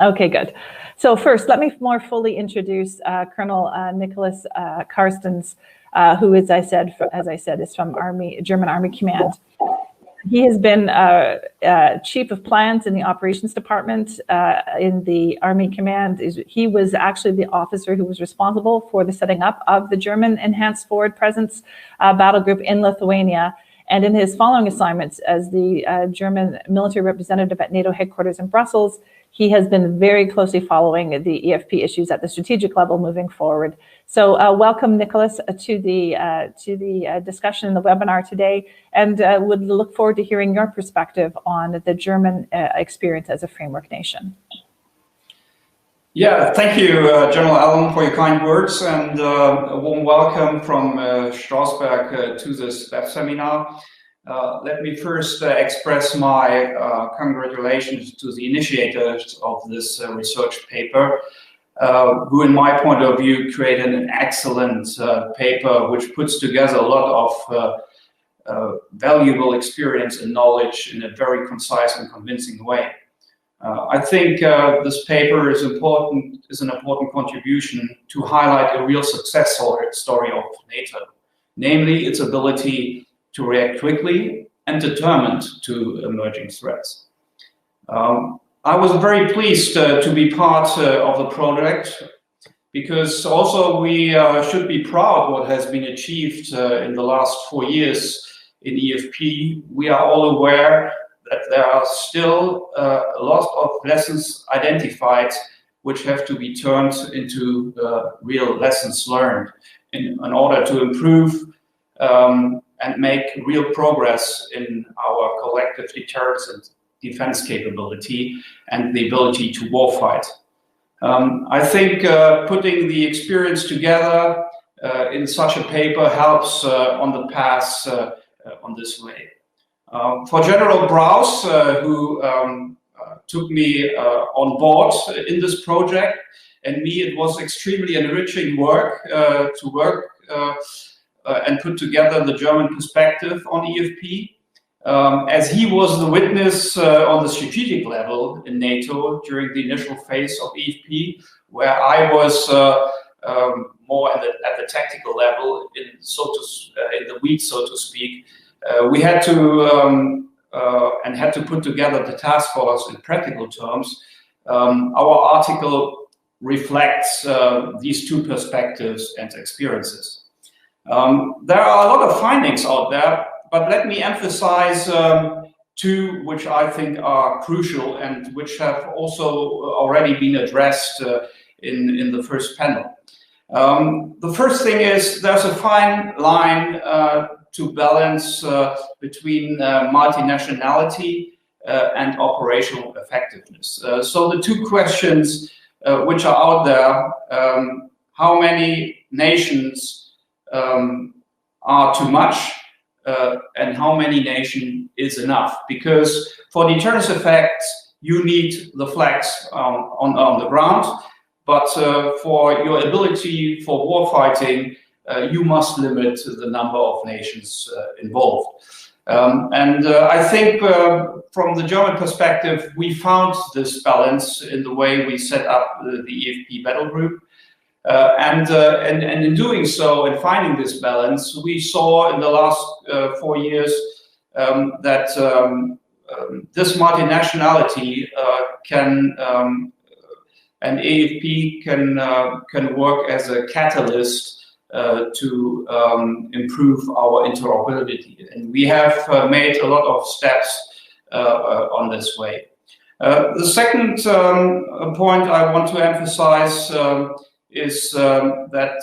Okay, good. So first, let me more fully introduce Colonel Nicholas Carstens, who, as I said, is from German Army Command. He has been Chief of Plans in the Operations Department in the Army Command. He was actually the officer who was responsible for the setting up of the German Enhanced Forward Presence battle group in Lithuania. And in his following assignments as the German military representative at NATO headquarters in Brussels, he has been very closely following the EFP issues at the strategic level moving forward. So welcome, Nicholas, to the discussion in the webinar today, and would look forward to hearing your perspective on the German experience as a framework nation. Yeah, thank you, General Allen, for your kind words, and a warm welcome from Strausberg to this web seminar. Let me first express my congratulations to the initiators of this research paper, who, in my point of view, created an excellent paper which puts together a lot of valuable experience and knowledge in a very concise and convincing way. I think this paper is an important contribution to highlight a real success story of NATO, namely its ability to react quickly and determined to emerging threats. I was very pleased to be part of the project, because also we should be proud what has been achieved in the last 4 years in EFP. We are all aware that there are still a lot of lessons identified which have to be turned into real lessons learned in order to improve and make real progress in our collective deterrence and defense capability and the ability to warfight. I think putting the experience together in such a paper helps on the path on this way. For General Browse, who took me on board in this project, and me, it was extremely enriching work to work and put together the German perspective on EFP, as he was the witness on the strategic level in NATO during the initial phase of EFP, where I was more at the tactical level, in the weeds, so to speak. We had to put together the task force in practical terms. Our article reflects these two perspectives and experiences. There are a lot of findings out there, but let me emphasize two which I think are crucial and which have also already been addressed in the first panel. The first thing is there's a fine line to balance between multinationality and operational effectiveness. So the two questions which are out there, how many nations are too much and how many nations is enough? Because for deterrence effects, you need the flags on the ground, but for your ability for warfighting, you must limit the number of nations involved. And I think from the German perspective, we found this balance in the way we set up the EFP battle group. And in doing so, and finding this balance, we saw in the last 4 years that this multinationality and AFP can work as a catalyst to improve our interoperability. And we have made a lot of steps on this way. The second point I want to emphasize is that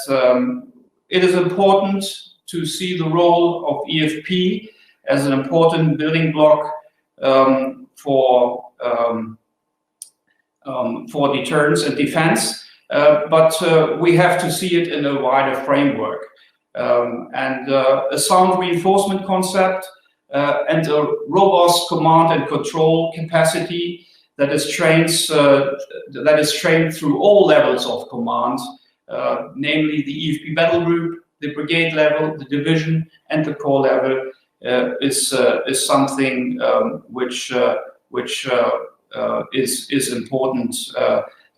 it is important to see the role of EFP as an important building block for deterrence and defense, but we have to see it in a wider framework. And a sound reinforcement concept and a robust command and control capacity that is trained through all levels of command, namely the EFP battle group, the brigade level, the division, and the corps level, is something which is important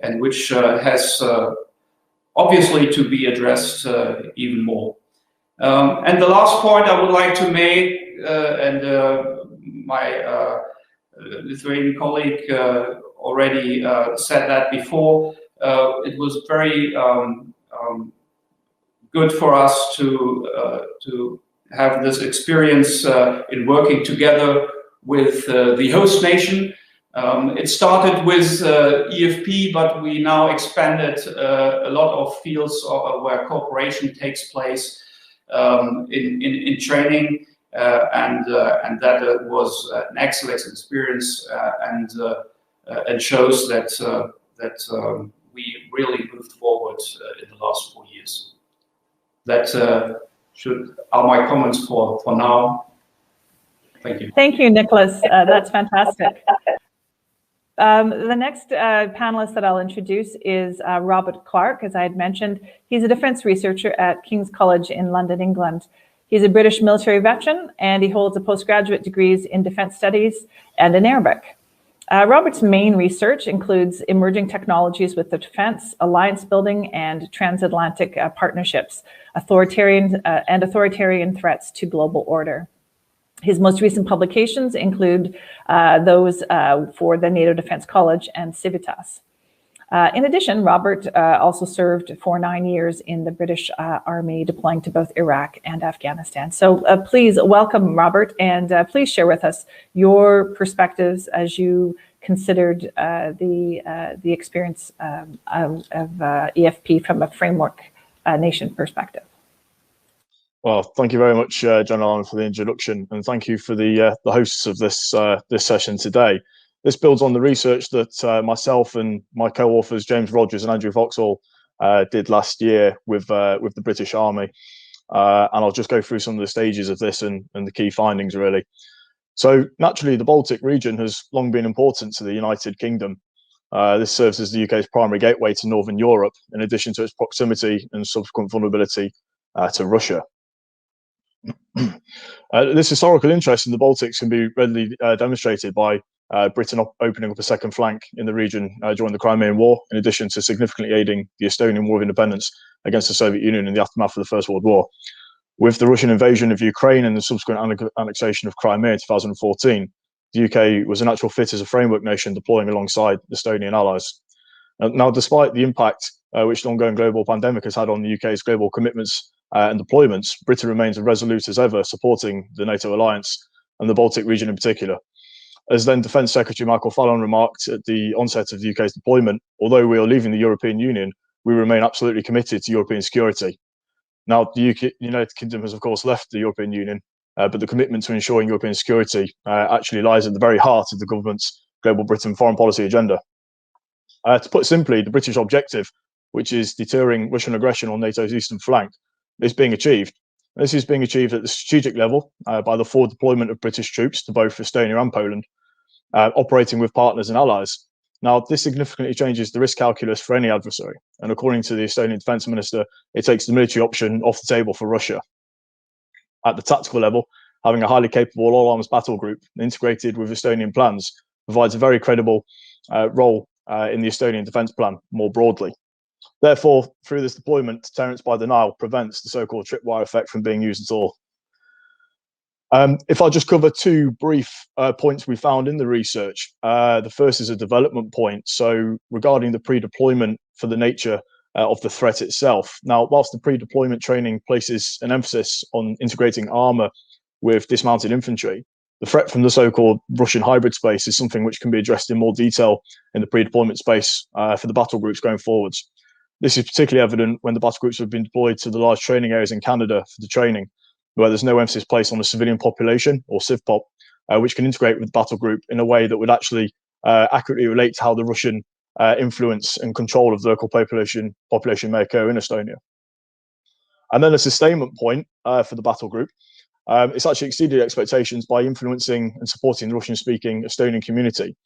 and which has obviously to be addressed even more. And the last point I would like to make, and my Lithuanian colleague already said that before, it was very good for us to have this experience in working together with the host nation. It started with EFP, but we now expanded a lot of fields where cooperation takes place in training, and that was an excellent experience, and shows that we really moved forward in the last 4 years. That are my comments for now. Thank you. Thank you, Nicholas. That's fantastic. The next panelist that I'll introduce is Robert Clark. As I had mentioned, he's a defense researcher at King's College in London, England. He's a British military veteran, and he holds a postgraduate degrees in defense studies and in Arabic. Robert's main research includes emerging technologies with the defense, alliance building, and transatlantic partnerships, authoritarian threats to global order. His most recent publications include those for the NATO Defense College and Civitas. In addition, Robert also served for 9 years in the British Army, deploying to both Iraq and Afghanistan. So please welcome Robert, and please share with us your perspectives as you considered the experience of EFP from a framework nation perspective. Well, thank you very much, John Allen, for the introduction, and thank you for the hosts of this session today. This builds on the research that myself and my co-authors James Rogers and Andrew Vauxhall did last year with the British Army, and I'll just go through some of the stages of this and the key findings really. So naturally, the Baltic region has long been important to the United Kingdom. This serves as the UK's primary gateway to Northern Europe, in addition to its proximity and subsequent vulnerability to Russia. This historical interest in the Baltics can be readily demonstrated by Britain opening up a second flank in the region during the Crimean War, in addition to significantly aiding the Estonian War of Independence against the Soviet Union in the aftermath of the First World War. With the Russian invasion of Ukraine and the subsequent annexation of Crimea in 2014, the UK was a natural fit as a framework nation deploying alongside Estonian allies. Now, despite the impact which the ongoing global pandemic has had on the UK's global commitments and deployments, Britain remains as resolute as ever supporting the NATO alliance and the Baltic region in particular. As then Defence Secretary Michael Fallon remarked at the onset of the UK's deployment, although we are leaving the European Union, we remain absolutely committed to European security. Now, the United Kingdom has of course left the European Union, but the commitment to ensuring European security actually lies at the very heart of the government's Global Britain foreign policy agenda. To put simply, the British objective, which is deterring Russian aggression on NATO's eastern flank, is being achieved. This is being achieved at the strategic level by the forward deployment of British troops to both Estonia and Poland, operating with partners and allies. Now, this significantly changes the risk calculus for any adversary, and according to the Estonian Defence Minister, it takes the military option off the table for Russia. At the tactical level, having a highly capable all-arms battle group integrated with Estonian plans provides a very credible role in the Estonian defence plan more broadly. Therefore, through this deployment, deterrence by denial prevents the so-called tripwire effect from being used at all. If I just cover two brief points we found in the research. The first is a development point. So regarding the pre-deployment for the nature of the threat itself. Now, whilst the pre-deployment training places an emphasis on integrating armour with dismounted infantry, the threat from the so-called Russian hybrid space is something which can be addressed in more detail in the pre-deployment space for the battle groups going forwards. This is particularly evident when the battle groups have been deployed to the large training areas in Canada for the training, where there's no emphasis placed on the civilian population, or CivPop, which can integrate with the battle group in a way that would actually accurately relate to how the Russian influence and control of the local population may occur in Estonia. And then a sustainment point for the battle group. It's actually exceeded expectations by influencing and supporting the Russian-speaking Estonian community.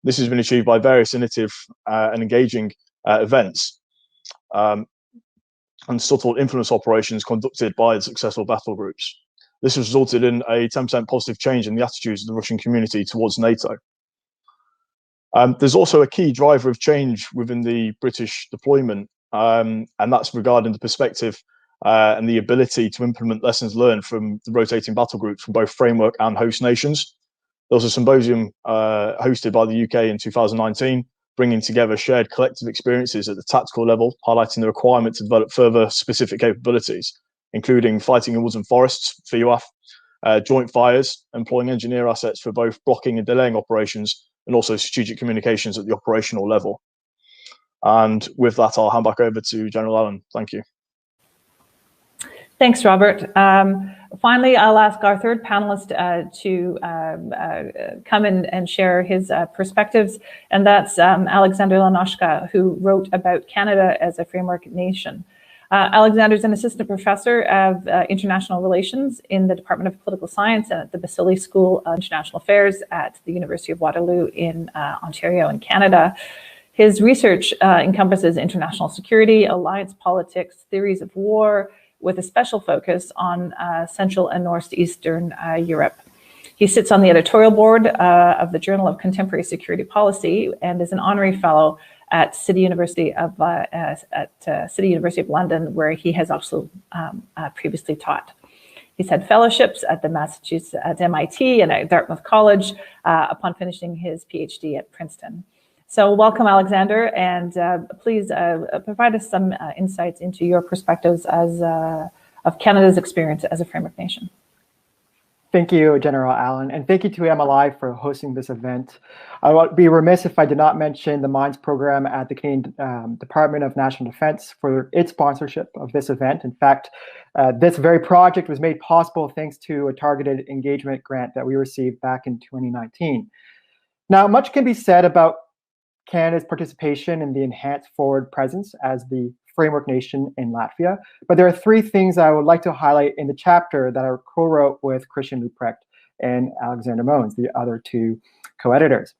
This has been achieved by various innovative and engaging events and subtle influence operations conducted by the successful battle groups. This has resulted in a 10% positive change in the attitudes of the Russian community towards NATO. There's also a key driver of change within the British deployment, and that's regarding the perspective and the ability to implement lessons learned from the rotating battle groups from both framework and host nations. There was a symposium hosted by the UK in 2019, bringing together shared collective experiences at the tactical level, highlighting the requirement to develop further specific capabilities, including fighting in woods and forests for UAF, joint fires, employing engineer assets for both blocking and delaying operations, and also strategic communications at the operational level. And with that, I'll hand back over to General Allen. Thank you. Thanks, Robert. Finally, I'll ask our third panelist to come in and share his perspectives, and that's Alexander Lanoshka, who wrote about Canada as a framework nation. Alexander is an assistant professor of international relations in the Department of Political Science and at the Basili School of International Affairs at the University of Waterloo in Ontario in Canada. His research encompasses international security, alliance politics, theories of war, with a special focus on Central and Northeastern Europe. He sits on the editorial board of the Journal of Contemporary Security Policy and is an honorary fellow at City University of London, where he has also previously taught. He's had fellowships at MIT and at Dartmouth College upon finishing his PhD at Princeton. So welcome, Alexander, and please provide us some insights into your perspectives as of Canada's experience as a framework nation. Thank you, General Allen, and thank you to MLI for hosting this event. I would be remiss if I did not mention the MINDS program at the Canadian Department of National Defence for its sponsorship of this event. In fact, this very project was made possible thanks to a targeted engagement grant that we received back in 2019. Now, much can be said about Canada's participation in the enhanced forward presence as the framework nation in Latvia, but there are three things I would like to highlight in the chapter that I co-wrote with Christian Luprecht and Alexander Moens, the other two co-editors.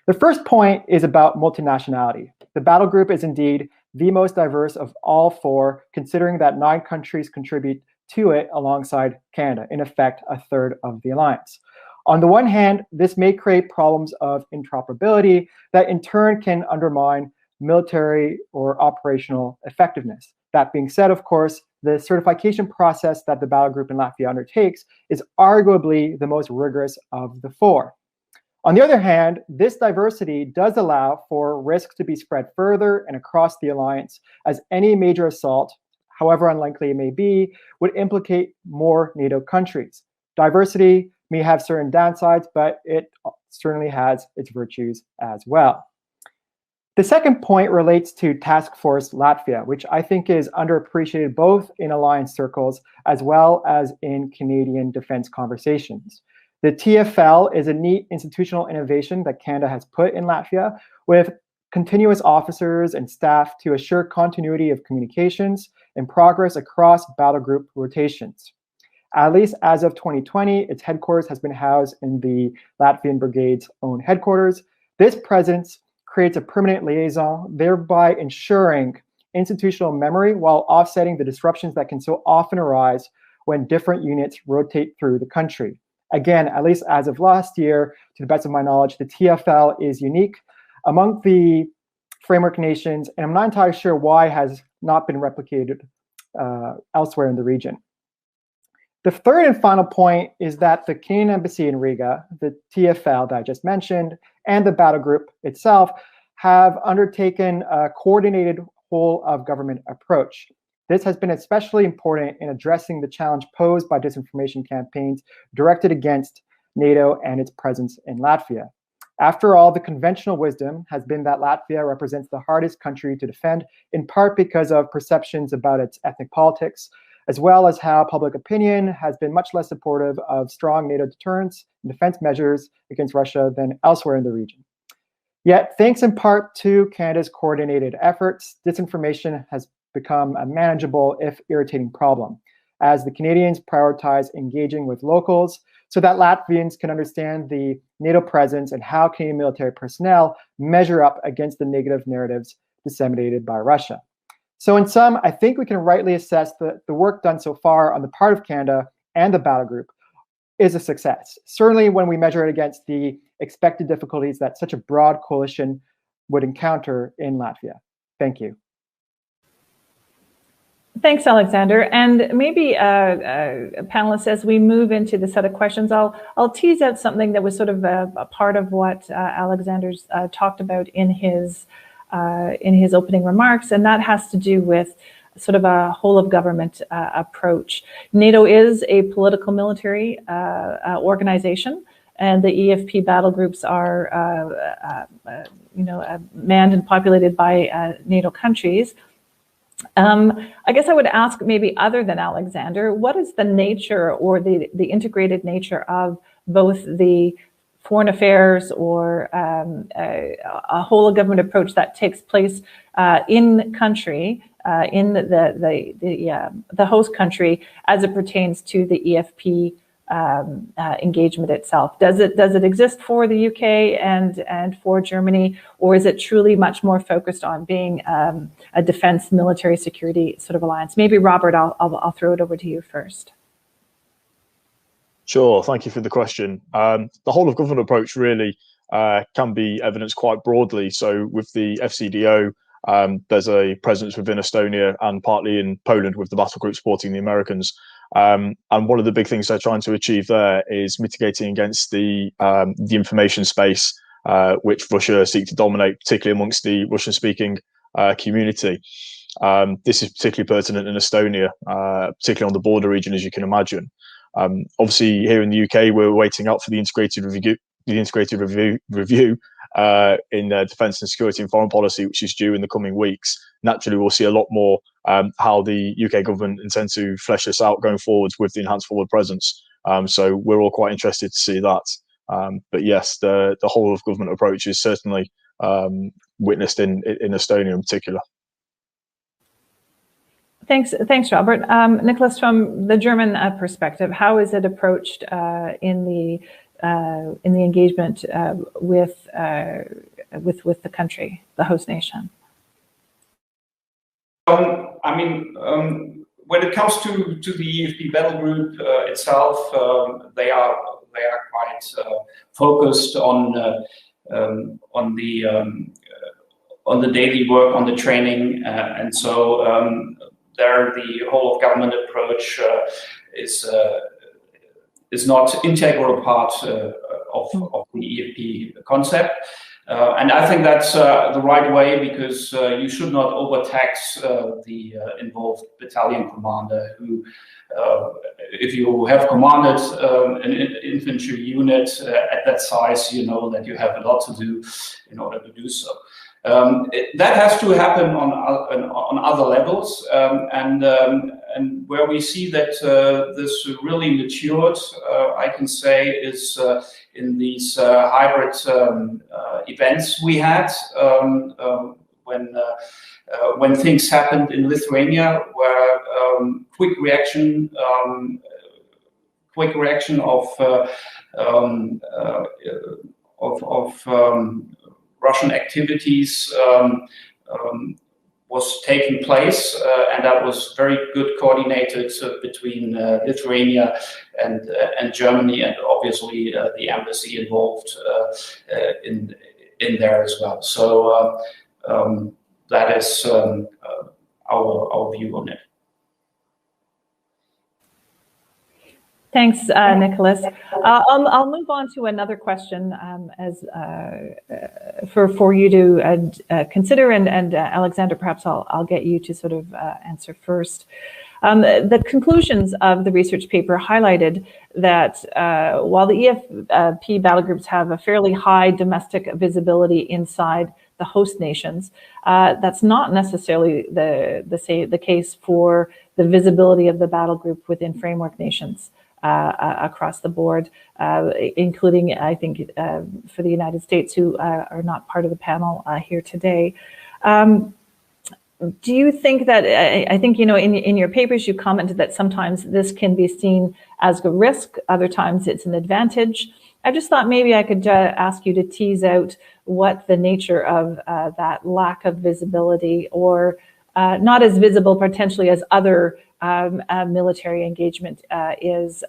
The first point is about multinationality. The battle group is indeed the most diverse of all four, considering that 9 countries contribute to it alongside Canada, in effect, a third of the alliance. On the one hand, this may create problems of interoperability that in turn can undermine military or operational effectiveness. That being said, of course, the certification process that the battle group in Latvia undertakes is arguably the most rigorous of the four. On the other hand, this diversity does allow for risk to be spread further and across the alliance, as any major assault, however unlikely it may be, would implicate more NATO countries. Diversity may have certain downsides, but it certainly has its virtues as well. The second point relates to Task Force Latvia, which I think is underappreciated both in alliance circles as well as in Canadian defense conversations. The TFL is a neat institutional innovation that Canada has put in Latvia, with continuous officers and staff to assure continuity of communications and progress across battle group rotations. At least as of 2020, its headquarters has been housed in the Latvian Brigade's own headquarters. This presence creates a permanent liaison, thereby ensuring institutional memory while offsetting the disruptions that can so often arise when different units rotate through the country. Again, at least as of last year, to the best of my knowledge, the TFL is unique among the framework nations, and I'm not entirely sure why it has not been replicated elsewhere in the region. The third and final point is that the Canadian Embassy in Riga, the TFL that I just mentioned, and the battle group itself have undertaken a coordinated whole of government approach. This has been especially important in addressing the challenge posed by disinformation campaigns directed against NATO and its presence in Latvia. After all, the conventional wisdom has been that Latvia represents the hardest country to defend, in part because of perceptions about its ethnic politics, as well as how public opinion has been much less supportive of strong NATO deterrence and defense measures against Russia than elsewhere in the region. Yet, thanks in part to Canada's coordinated efforts, disinformation has become a manageable, if irritating, problem, as the Canadians prioritize engaging with locals so that Latvians can understand the NATO presence and how Canadian military personnel measure up against the negative narratives disseminated by Russia. So in sum, I think we can rightly assess that the work done so far on the part of Canada and the battle group is a success, certainly when we measure it against the expected difficulties that such a broad coalition would encounter in Latvia. Thank you. Thanks, Alexander. And maybe panelists, as we move into the set of questions, I'll tease out something that was sort of a part of what Alexander's talked about in his opening remarks, and that has to do with sort of a whole of government approach. NATO is a political military organization, and the EFP battle groups are, manned and populated by NATO countries. I guess I would ask, maybe other than Alexander, what is the nature or the integrated nature of both the foreign affairs or a whole of government approach that takes place in country, in the host country, as it pertains to the EFP engagement itself? Does it exist for the UK and for Germany, or is it truly much more focused on being a defense, military, security sort of alliance? Maybe Robert, I'll throw it over to you first. Sure, thank you for the question. The whole of government approach really can be evidenced quite broadly. So with the FCDO, there's a presence within Estonia and partly in Poland with the battle group supporting the Americans. And one of the big things they're trying to achieve there is mitigating against the information space which Russia seeks to dominate, particularly amongst the Russian-speaking community. This is particularly pertinent in Estonia, particularly on the border region, as you can imagine. Obviously, here in the UK, we're waiting out for the integrated review in defence and security and foreign policy, which is due in the coming weeks. Naturally, we'll see a lot more how the UK government intends to flesh this out going forwards with the enhanced forward presence. So we're all quite interested to see that. But yes, the whole of government approach is certainly witnessed in Estonia in particular. Thanks, Robert. Nicholas, from the German perspective, how is it approached in the engagement with the country, the host nation? When it comes to the EFP battle group itself, they are quite focused on the daily work, on the training, and so there the whole of government approach is not integral part of the EFP concept. And I think that's the right way, because you should not overtax the involved battalion commander, who, if you have commanded an infantry unit at that size, you know that you have a lot to do in order to do so. That has to happen on other levels, and where we see that this really matured, I can say, is in these hybrid events we had when things happened in Lithuania, where quick reaction of Russian activities was taking place, and that was very good coordinated between Lithuania and Germany, and obviously the embassy involved in there as well. So that is our view on it. Thanks, Nicholas. I'll move on to another question as for you to consider, and Alexander, perhaps I'll get you to sort of answer first. The conclusions of the research paper highlighted that while the EFP battle groups have a fairly high domestic visibility inside the host nations, that's not necessarily the case for the visibility of the battle group within framework nations across the board, including, I think, for the United States, who are not part of the panel here today. Do you think that, I think, you know, in your papers, you commented that sometimes this can be seen as a risk, other times it's an advantage. I just thought maybe I could ask you to tease out what the nature of that lack of visibility, or not as visible potentially as other military engagement is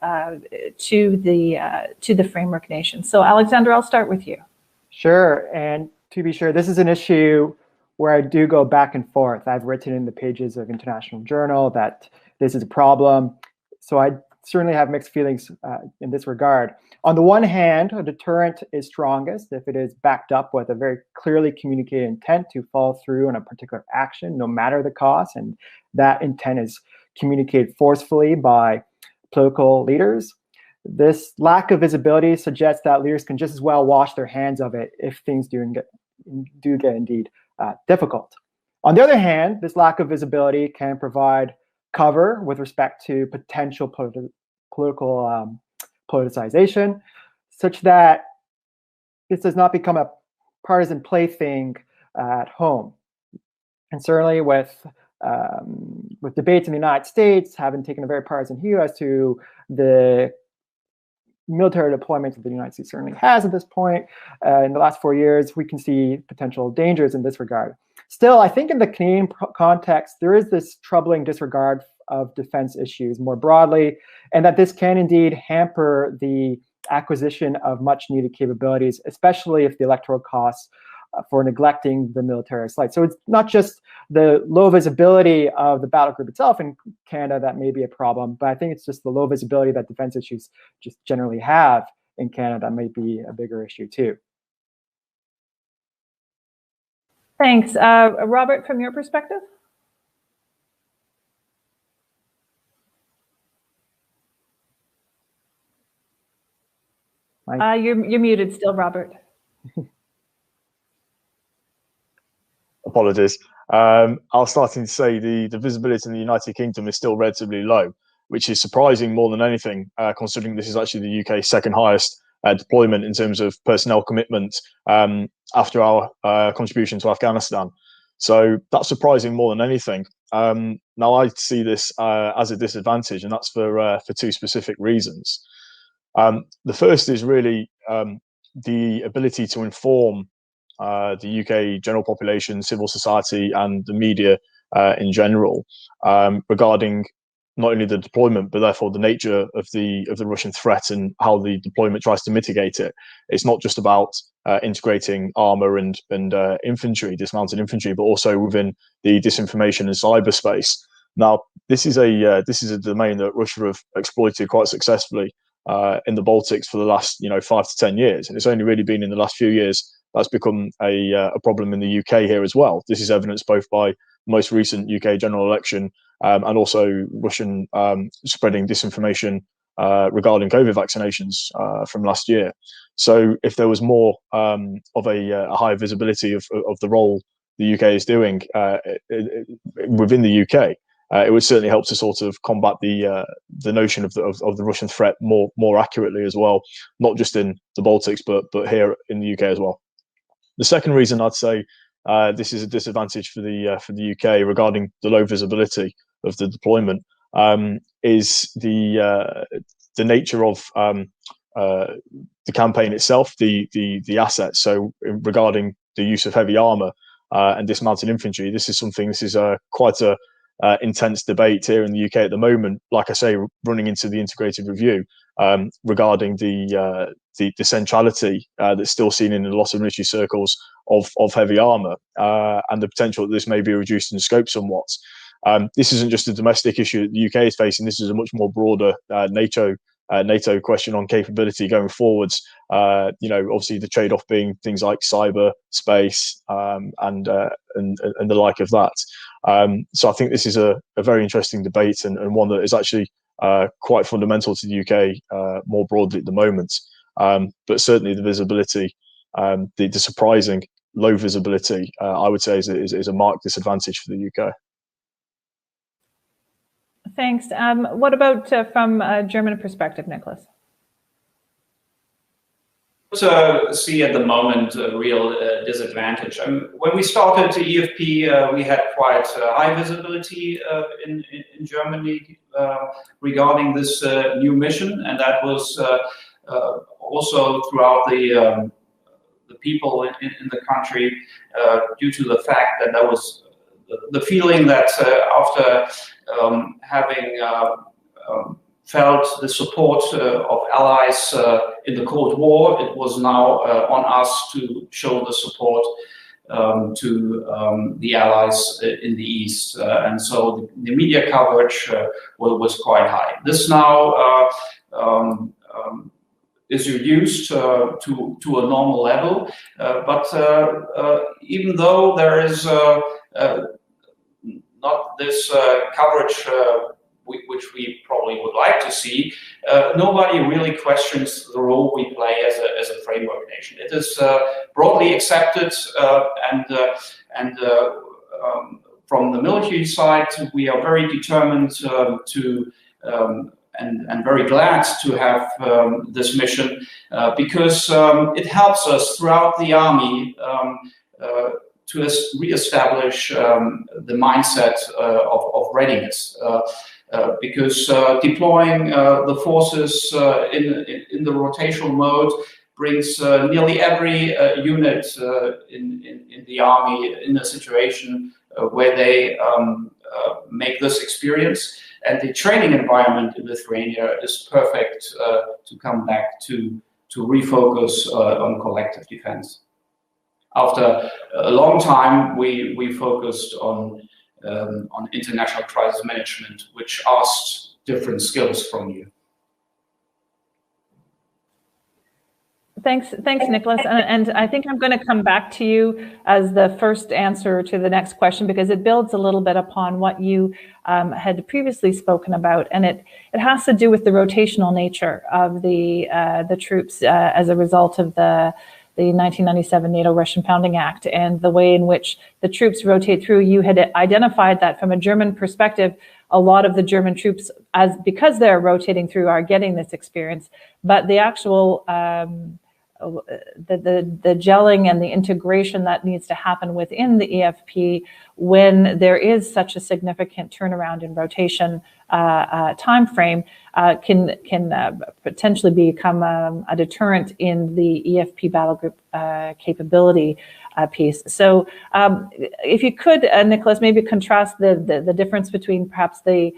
to the framework nation. So Alexander, I'll start with you. Sure, and to be sure, this is an issue where I do go back and forth. I've written in the pages of International Journal that this is a problem. So I certainly have mixed feelings in this regard. On the one hand, a deterrent is strongest if it is backed up with a very clearly communicated intent to follow through on a particular action, no matter the cost. And that intent is communicated forcefully by political leaders. This lack of visibility suggests that leaders can just as well wash their hands of it if things do get indeed difficult. On the other hand, this lack of visibility can provide cover with respect to potential political politicization, such that this does not become a partisan plaything at home. And certainly with debates in the United States having taken a very partisan hue as to the military deployments that the United States certainly has at this point, in the last 4 years, we can see potential dangers in this regard. Still, I think in the Canadian context, there is this troubling disregard of defense issues more broadly, and that this can indeed hamper the acquisition of much needed capabilities, especially if the electoral costs for neglecting the military slight. So it's not just the low visibility of the battle group itself in Canada that may be a problem, but I think it's just the low visibility that defense issues just generally have in Canada may be a bigger issue too. Thanks. Robert, from your perspective? You're muted still, Robert. Apologies. I was starting to say the visibility in the United Kingdom is still relatively low, which is surprising more than anything, considering this is actually the UK's second highest deployment in terms of personnel commitment after our contribution to Afghanistan. So that's surprising more than anything. Now I see this as a disadvantage, and that's for two specific reasons. The first is really the ability to inform the UK general population, civil society, and the media in general regarding not only the deployment, but therefore the nature of the Russian threat and how the deployment tries to mitigate it. It's not just about integrating armor and infantry, dismounted infantry, but also within the disinformation and cyberspace. Now, this is a domain that Russia have exploited quite successfully in the Baltics for the last 5 to 10 years, and it's only really been in the last few years that's become a problem in the UK here as well. This is evidenced both by the most recent UK general election and also Russian spreading disinformation regarding COVID vaccinations from last year. So if there was more of a higher visibility of the role the UK is doing within the UK, it would certainly help to sort of combat the notion of the Russian threat more accurately as well, not just in the Baltics, but here in the UK as well. The second reason I'd say this is a disadvantage for the UK regarding the low visibility of the deployment is the nature of the campaign itself, the assets. So regarding the use of heavy armor and dismounted infantry, this is quite a intense debate here in the UK at the moment. Like I say, running into the integrated review regarding the centrality that's still seen in a lot of military circles of heavy armor and the potential that this may be reduced in scope somewhat. This isn't just a domestic issue that the UK is facing. This is a much more broader NATO NATO question on capability going forwards. Obviously the trade-off being things like cyber space and the like of that. So I think this is a very interesting debate and one that is actually quite fundamental to the UK more broadly at the moment. But certainly the visibility, the surprising low visibility, I would say is a marked disadvantage for the UK. Thanks. What about from a German perspective, Nicholas? See at the moment a real disadvantage. When we started the EFP, we had quite high visibility in Germany regarding this new mission, and that was also throughout the people in the country due to the fact that there was the feeling that after having felt the support of allies in the Cold War, it was now on us to show the support to the allies in the East. And so the media coverage was quite high. This now is reduced to a normal level. But even though there is not this coverage which we probably would like to see, nobody really questions the role we play as a framework nation. It is broadly accepted, and from the military side, we are very determined to and very glad to have this mission because it helps us throughout the army to re-establish the mindset of readiness. Because deploying the forces in the rotational mode brings nearly every unit in the army in a situation where they make this experience. And the training environment in Lithuania is perfect to come back to refocus on collective defense. After a long time, we focused on international crisis management, which asked different skills from you. Thanks, Nicholas. And I think I'm going to come back to you as the first answer to the next question, because it builds a little bit upon what you had previously spoken about, and it has to do with the rotational nature of the troops as a result of the 1997 NATO Russian Founding Act and the way in which the troops rotate through. You had identified that from a German perspective, a lot of the German troops, because they're rotating through, are getting this experience, but the actual the gelling and the integration that needs to happen within the EFP when there is such a significant turnaround in rotation time frame can potentially become a deterrent in the EFP battle group capability piece. So if you could, Nicholas, maybe contrast the difference between perhaps the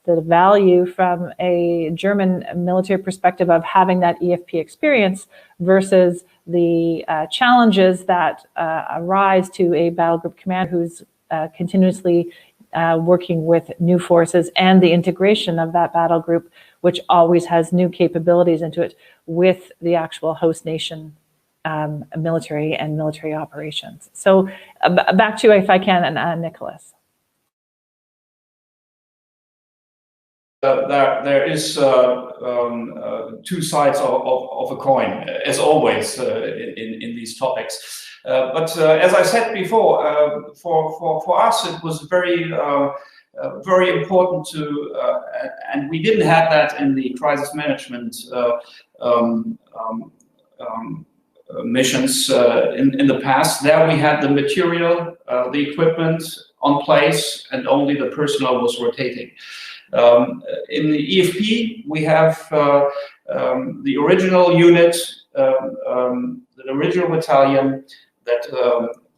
value from a German military perspective of having that EFP experience versus the challenges that arise to a battle group commander who's continuously working with new forces, and the integration of that battle group, which always has new capabilities into it, with the actual host nation military and military operations. So back to you, if I can, Nicholas. There is two sides of a coin, as always in these topics. But as I said before, for us it was very important to, and we didn't have that in the crisis management missions in the past. There we had the material, the equipment on place, and only the personnel was rotating. In the EFP, we have the original unit, the original battalion that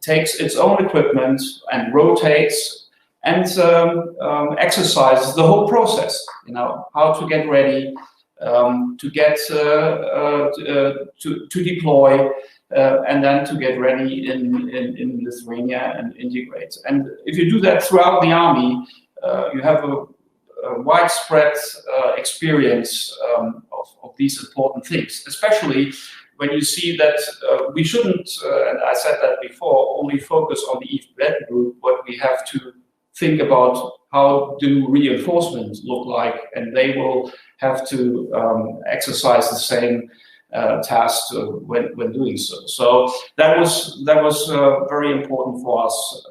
takes its own equipment and rotates and exercises the whole process. You know, how to get ready, to get to deploy, and then to get ready in Lithuania and integrate. And if you do that throughout the army, you have widespread experience of these important things, especially when you see that we shouldn't, and I said that before, only focus on the EVE battlegroup, but we have to think about how do reinforcements look like, and they will have to exercise the same task when doing so. So that was very important for us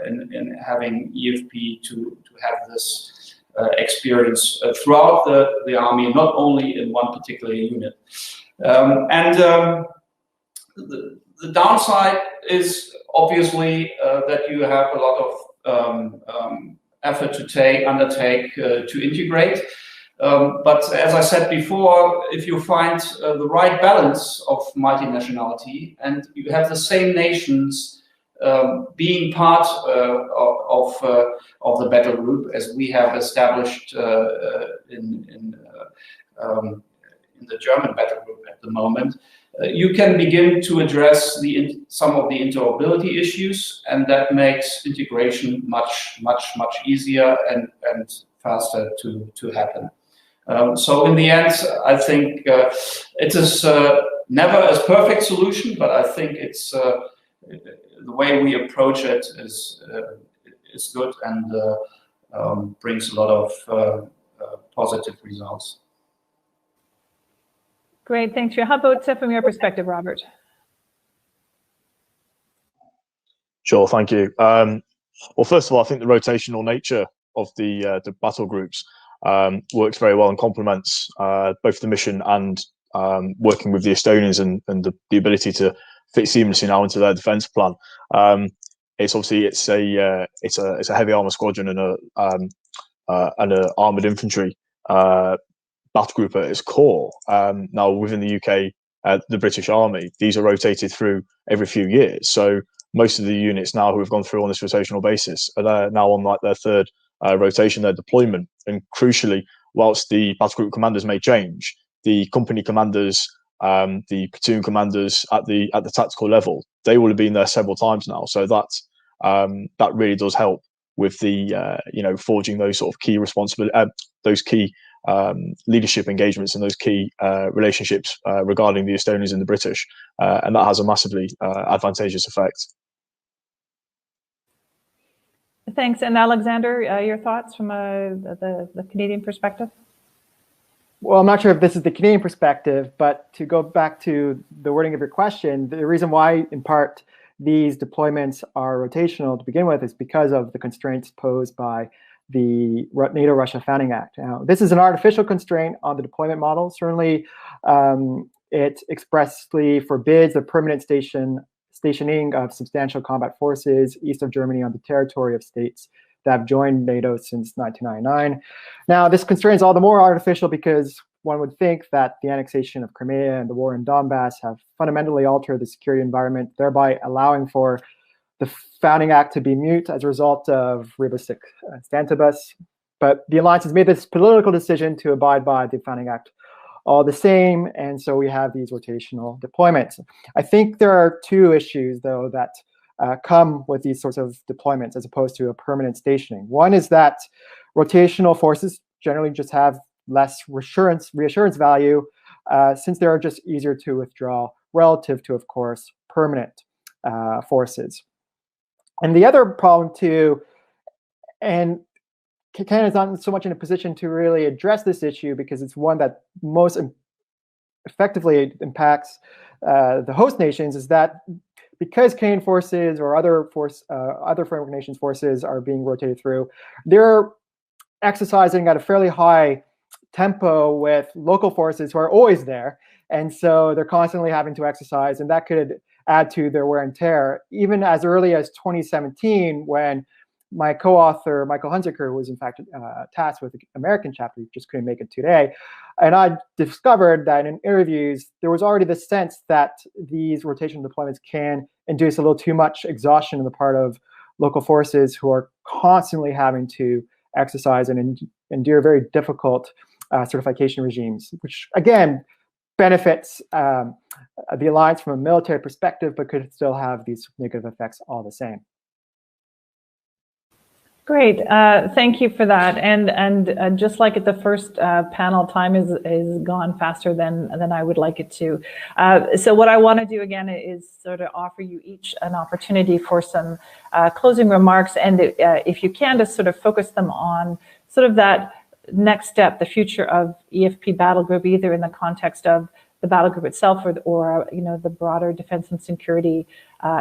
in having EFP to have this experience throughout the army, not only in one particular unit. The downside is obviously that you have a lot of effort to undertake to integrate. But as I said before, if you find the right balance of multinationality and you have the same nations being part of the battle group, as we have established in the German battle group at the moment, you can begin to address some of the interoperability issues, and that makes integration much easier and faster to happen. So in the end, I think it is never a perfect solution, but I think it's the way we approach it is good and brings a lot of positive results. Great, thanks. How about from your perspective, Robert? Sure, thank you. Well, first of all, I think the rotational nature of the battle groups works very well and complements both the mission and working with the Estonians and the ability to fit seamlessly now into their defence plan. It's obviously it's a heavy armour squadron and an armoured infantry battle group at its core. Now within the UK, the British Army, these are rotated through every few years. So most of the units now who have gone through on this rotational basis are now on like their third rotation, their deployment. And crucially, whilst the battle group commanders may change, the company commanders, the platoon commanders at the tactical level, they will have been there several times now. So that really does help with the forging those sort of key responsibility, those key leadership engagements and those key relationships regarding the Estonians and the British, and that has a massively advantageous effect. Thanks. And Alexander, your thoughts from the Canadian perspective? Well, I'm not sure if this is the Canadian perspective, but to go back to the wording of your question, the reason why, in part, these deployments are rotational to begin with is because of the constraints posed by the NATO-Russia Founding Act. Now, this is an artificial constraint on the deployment model. Certainly, it expressly forbids the permanent stationing of substantial combat forces east of Germany on the territory of states that have joined NATO since 1999. Now, this constraint is all the more artificial because one would think that the annexation of Crimea and the war in Donbass have fundamentally altered the security environment, thereby allowing for the Founding Act to be mute as a result of rebus sic stantibus. But the alliance has made this political decision to abide by the Founding Act all the same, and so we have these rotational deployments. I think there are two issues, though, that come with these sorts of deployments as opposed to a permanent stationing. One is that rotational forces generally just have less reassurance value since they are just easier to withdraw relative to, of course, permanent forces. And the other problem, too, and Canada's not so much in a position to really address this issue because it's one that most effectively impacts the host nations, is that because Canadian forces or other framework nations forces are being rotated through, they're exercising at a fairly high tempo with local forces who are always there. And so they're constantly having to exercise, and that could add to their wear and tear. Even as early as 2017, when my co-author, Michael Hunziker, was in fact tasked with the American chapter, just couldn't make it today. And I discovered that in interviews, there was already the sense that these rotational deployments can induce a little too much exhaustion on the part of local forces who are constantly having to exercise and endure very difficult certification regimes, which again benefits the alliance from a military perspective, but could still have these negative effects all the same. Great, thank you for that. And just like at the first panel, time is gone faster than I would like it to. So what I want to do again is sort of offer you each an opportunity for some closing remarks, and if you can, to sort of focus them on sort of that next step, the future of EFP Battle Group, either in the context of the battle group itself or you know, the broader defense and security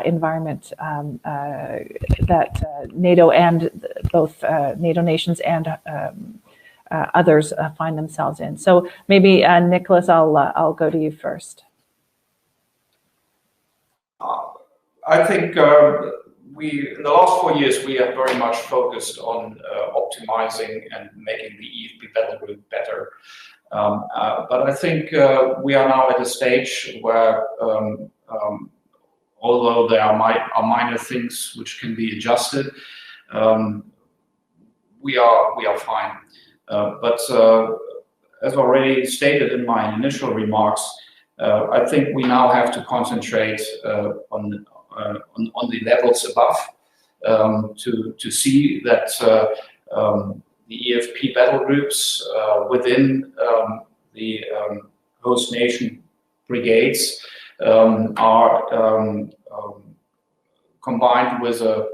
environment that NATO and both NATO nations and others find themselves in. So maybe Nicholas, I'll go to you first. I think in the last 4 years, we have very much focused on optimizing and making the EFP Battle Group better. But I think we are now at a stage where, although there are minor things which can be adjusted, we are fine. But as already stated in my initial remarks, I think we now have to concentrate on the levels above to see that the EFP battle groups within the host nation brigades are combined with a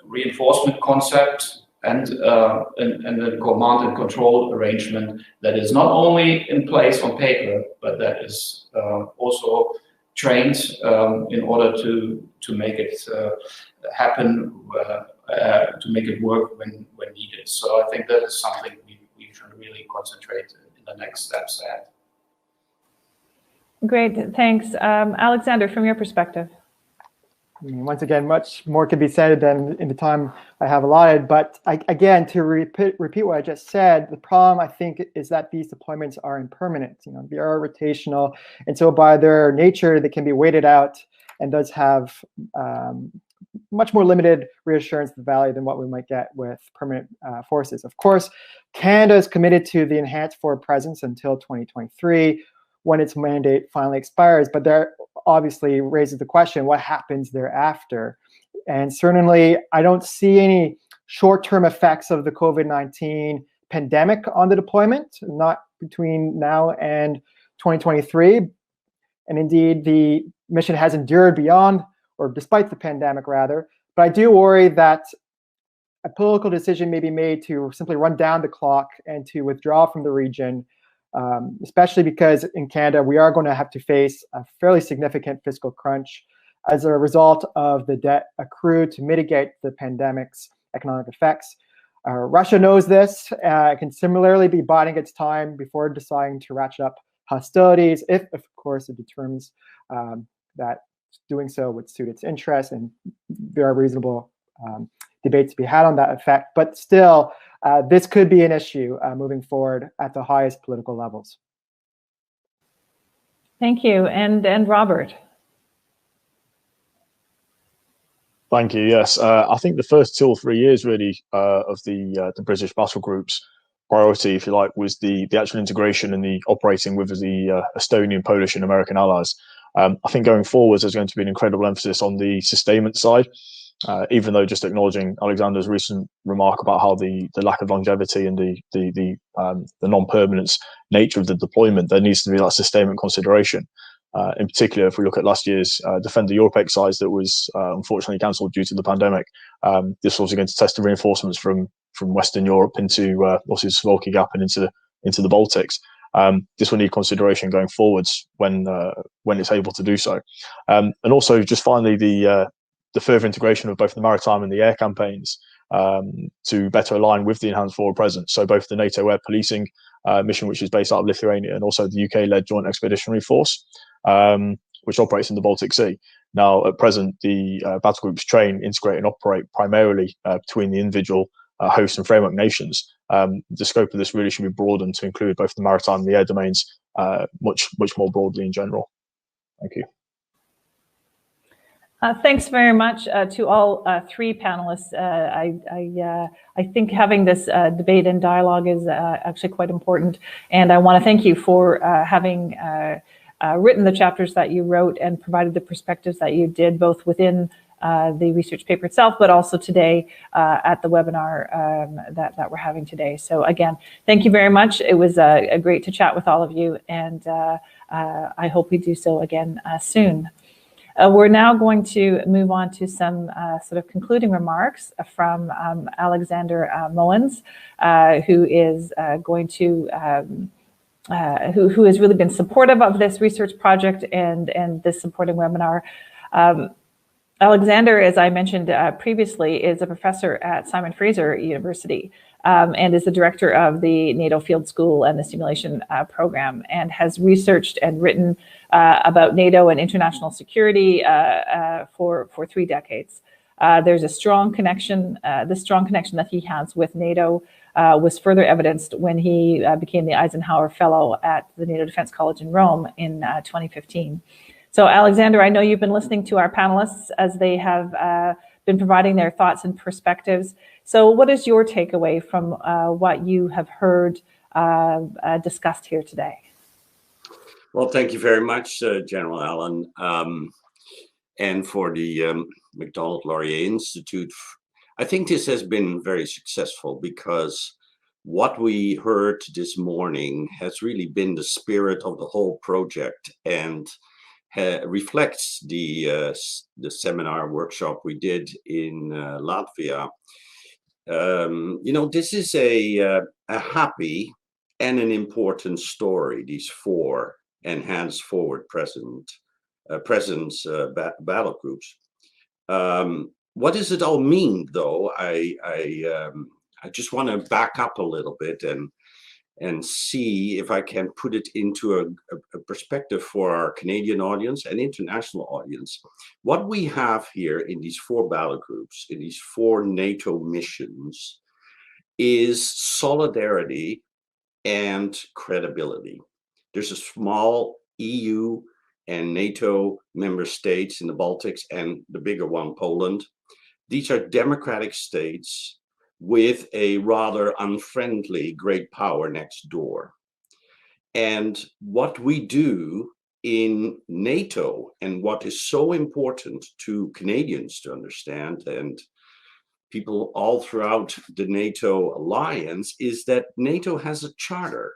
reinforcement concept and a command and control arrangement that is not only in place on paper, but that is also trained in order to make it happen, to make it work when needed. So I think that is something we should really concentrate in the next steps ahead. Great, thanks. Alexander, from your perspective. I mean, once again, much more could be said than in the time I have allotted. But again, to repeat what I just said, the problem I think is that these deployments are impermanent. You know, they are rotational, and so by their nature, they can be waited out and does have much more limited reassurance of value than what we might get with permanent forces. Of course, Canada is committed to the enhanced forward presence until 2023, when its mandate finally expires. But there obviously raises the question, what happens thereafter? And certainly, I don't see any short-term effects of the COVID-19 pandemic on the deployment, not between now and 2023. And indeed, the mission has endured beyond, or despite the pandemic rather. But I do worry that a political decision may be made to simply run down the clock and to withdraw from the region, especially because in Canada, we are going to have to face a fairly significant fiscal crunch as a result of the debt accrued to mitigate the pandemic's economic effects. Russia knows this. It can similarly be biding its time before deciding to ratchet up hostilities, if, of course, it determines that doing so would suit its interests, and there are reasonable debates to be had on that effect. But still, this could be an issue moving forward at the highest political levels. Thank you. And Robert. Thank you. Yes, I think the first 2 or 3 years really of the British battle group's priority, if you like, was the actual integration and the operating with the Estonian, Polish, and American allies. I think going forwards, there's going to be an incredible emphasis on the sustainment side. Even though just acknowledging Alexander's recent remark about how the lack of longevity and the non-permanence nature of the deployment, there needs to be that sustainment consideration. In particular, if we look at last year's Defender Europe exercise that was unfortunately cancelled due to the pandemic, this was going to test the reinforcements from Western Europe into what's his Suwalki Gap and into the Baltics. This will need consideration going forwards when it's able to do so, and also just finally the further integration of both the maritime and the air campaigns to better align with the enhanced forward presence. So both the NATO air policing mission, which is based out of Lithuania, and also the UK-led Joint Expeditionary Force, which operates in the Baltic Sea. Now, at present, the battle groups train, integrate, and operate primarily between the individual host and framework nations. The scope of this really should be broadened to include both the maritime and the air domains much more broadly in general. Thank you. Thanks very much to all 3 panelists. I think having this debate and dialogue is actually quite important. And I want to thank you for having written the chapters that you wrote and provided the perspectives that you did, both within the research paper itself, but also today at the webinar that we're having today. So again, thank you very much. It was great to chat with all of you, and I hope we do so again soon. We're now going to move on to some sort of concluding remarks from Alexander Moens, who is going to who has really been supportive of this research project and this supporting webinar. Alexander, as I mentioned previously, is a professor at Simon Fraser University and is the director of the NATO Field School and the Simulation Program, and has researched and written about NATO and international security for 3 decades. There's a strong connection. The strong connection that he has with NATO was further evidenced when he became the Eisenhower Fellow at the NATO Defense College in Rome in 2015. So Alexander, I know you've been listening to our panelists as they have been providing their thoughts and perspectives. So what is your takeaway from what you have heard discussed here today? Well, thank you very much, General Allen, and for the Macdonald-Laurier Institute. I think this has been very successful because what we heard this morning has really been the spirit of the whole project, and reflects the seminar workshop we did in Latvia. This is a happy and an important story, these 4 enhanced forward presence battle groups. What does it all mean, though? I just want to back up a little bit and see if I can put it into a perspective for our Canadian audience and international audience. What we have here in these 4 battle groups, in these 4 NATO missions, is solidarity and credibility. There's a small EU and NATO member states in the Baltics and the bigger one, Poland. These are democratic states with a rather unfriendly great power next door. And what we do in NATO, and what is so important to Canadians to understand, and people all throughout the NATO alliance, is that NATO has a charter.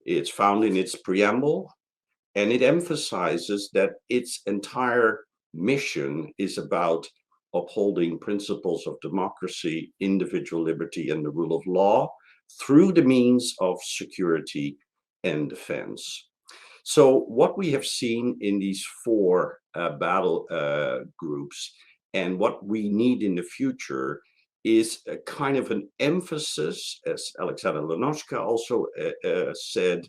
It's found in its preamble, and it emphasizes that its entire mission is about upholding principles of democracy, individual liberty, and the rule of law through the means of security and defense. So what we have seen in these 4 battle groups, and what we need in the future, is a kind of an emphasis, as Alexander Lenochka also said,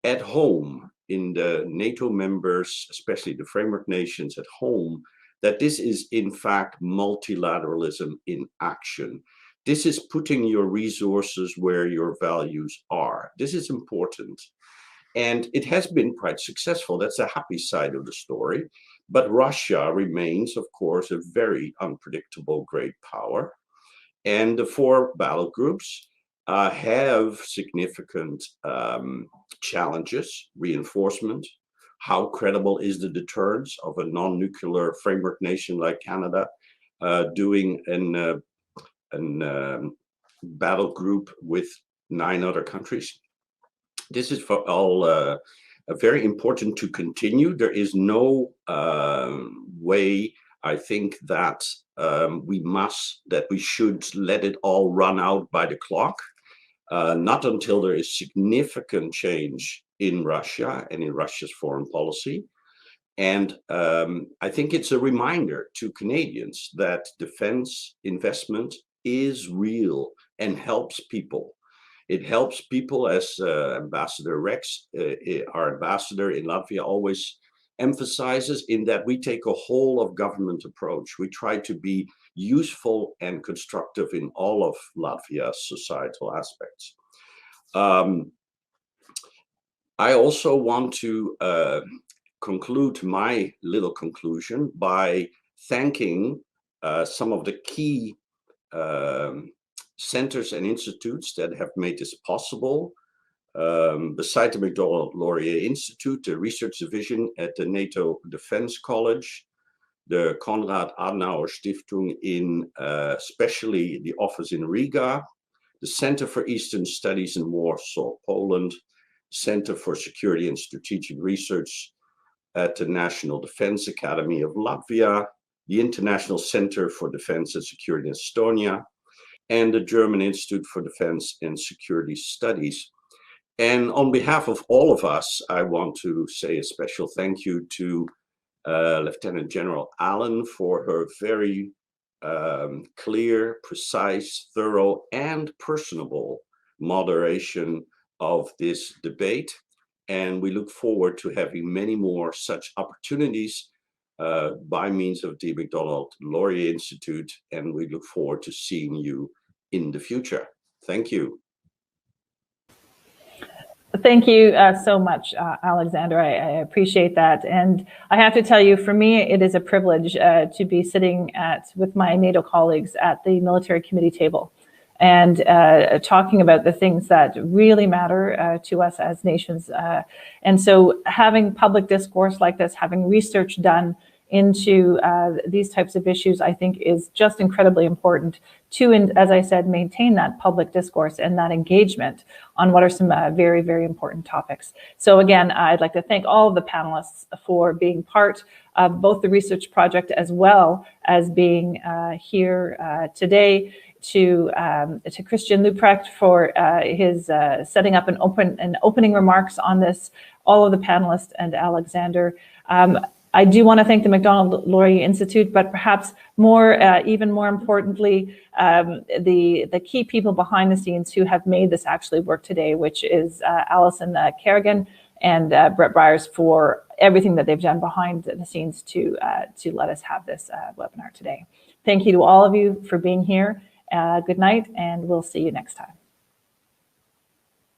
at home in the NATO members, especially the framework nations at home, that this is in fact multilateralism in action. This is putting your resources where your values are. This is important. And it has been quite successful. That's a happy side of the story. But Russia remains, of course, a very unpredictable great power. And the 4 battle groups have significant challenges, reinforcement. How credible is the deterrence of a non-nuclear framework nation like Canada doing an battle group with 9 other countries? This is for all very important to continue. There is no way, I think, that we should let it all run out by the clock. Not until there is significant change in Russia and in Russia's foreign policy. And I think it's a reminder to Canadians that defense investment is real and helps people. It helps people, as Ambassador Rex, our ambassador in Latvia, always emphasizes, in that we take a whole of government approach. We try to be useful and constructive in all of Latvia's societal aspects. I also want to conclude my little conclusion by thanking some of the key centers and institutes that have made this possible. Beside the Macdonald-Laurier Institute, the research division at the NATO Defense College, the Konrad-Adenauer-Stiftung in especially the office in Riga, the Center for Eastern Studies in Warsaw, Poland, Center for Security and Strategic Research at the National Defense Academy of Latvia, the International Center for Defense and Security in Estonia, and the German Institute for Defense and Security Studies. And on behalf of all of us, I want to say a special thank you to Lieutenant General Allen for her very clear, precise, thorough, and personable moderation of this debate. And we look forward to having many more such opportunities by means of the Macdonald-Laurier Institute, and we look forward to seeing you in the future. Thank you. Thank you so much, Alexander. I appreciate that. And I have to tell you, for me, it is a privilege to be sitting with my NATO colleagues at the military committee table and talking about the things that really matter to us as nations. And so having public discourse like this, having research done into these types of issues, I think is just incredibly important to, as I said, maintain that public discourse and that engagement on what are some very, very important topics. So again, I'd like to thank all of the panelists for being part of both the research project as well as being here today. To Christian Leuprecht for his setting up an opening remarks on this, all of the panelists, and Alexander. I do want to thank the Macdonald-Laurier Institute, but perhaps even more importantly, the key people behind the scenes who have made this actually work today, which is Alison Kerrigan and Brett Briers, for everything that they've done behind the scenes to let us have this webinar today. Thank you to all of you for being here. Good night, and we'll see you next time.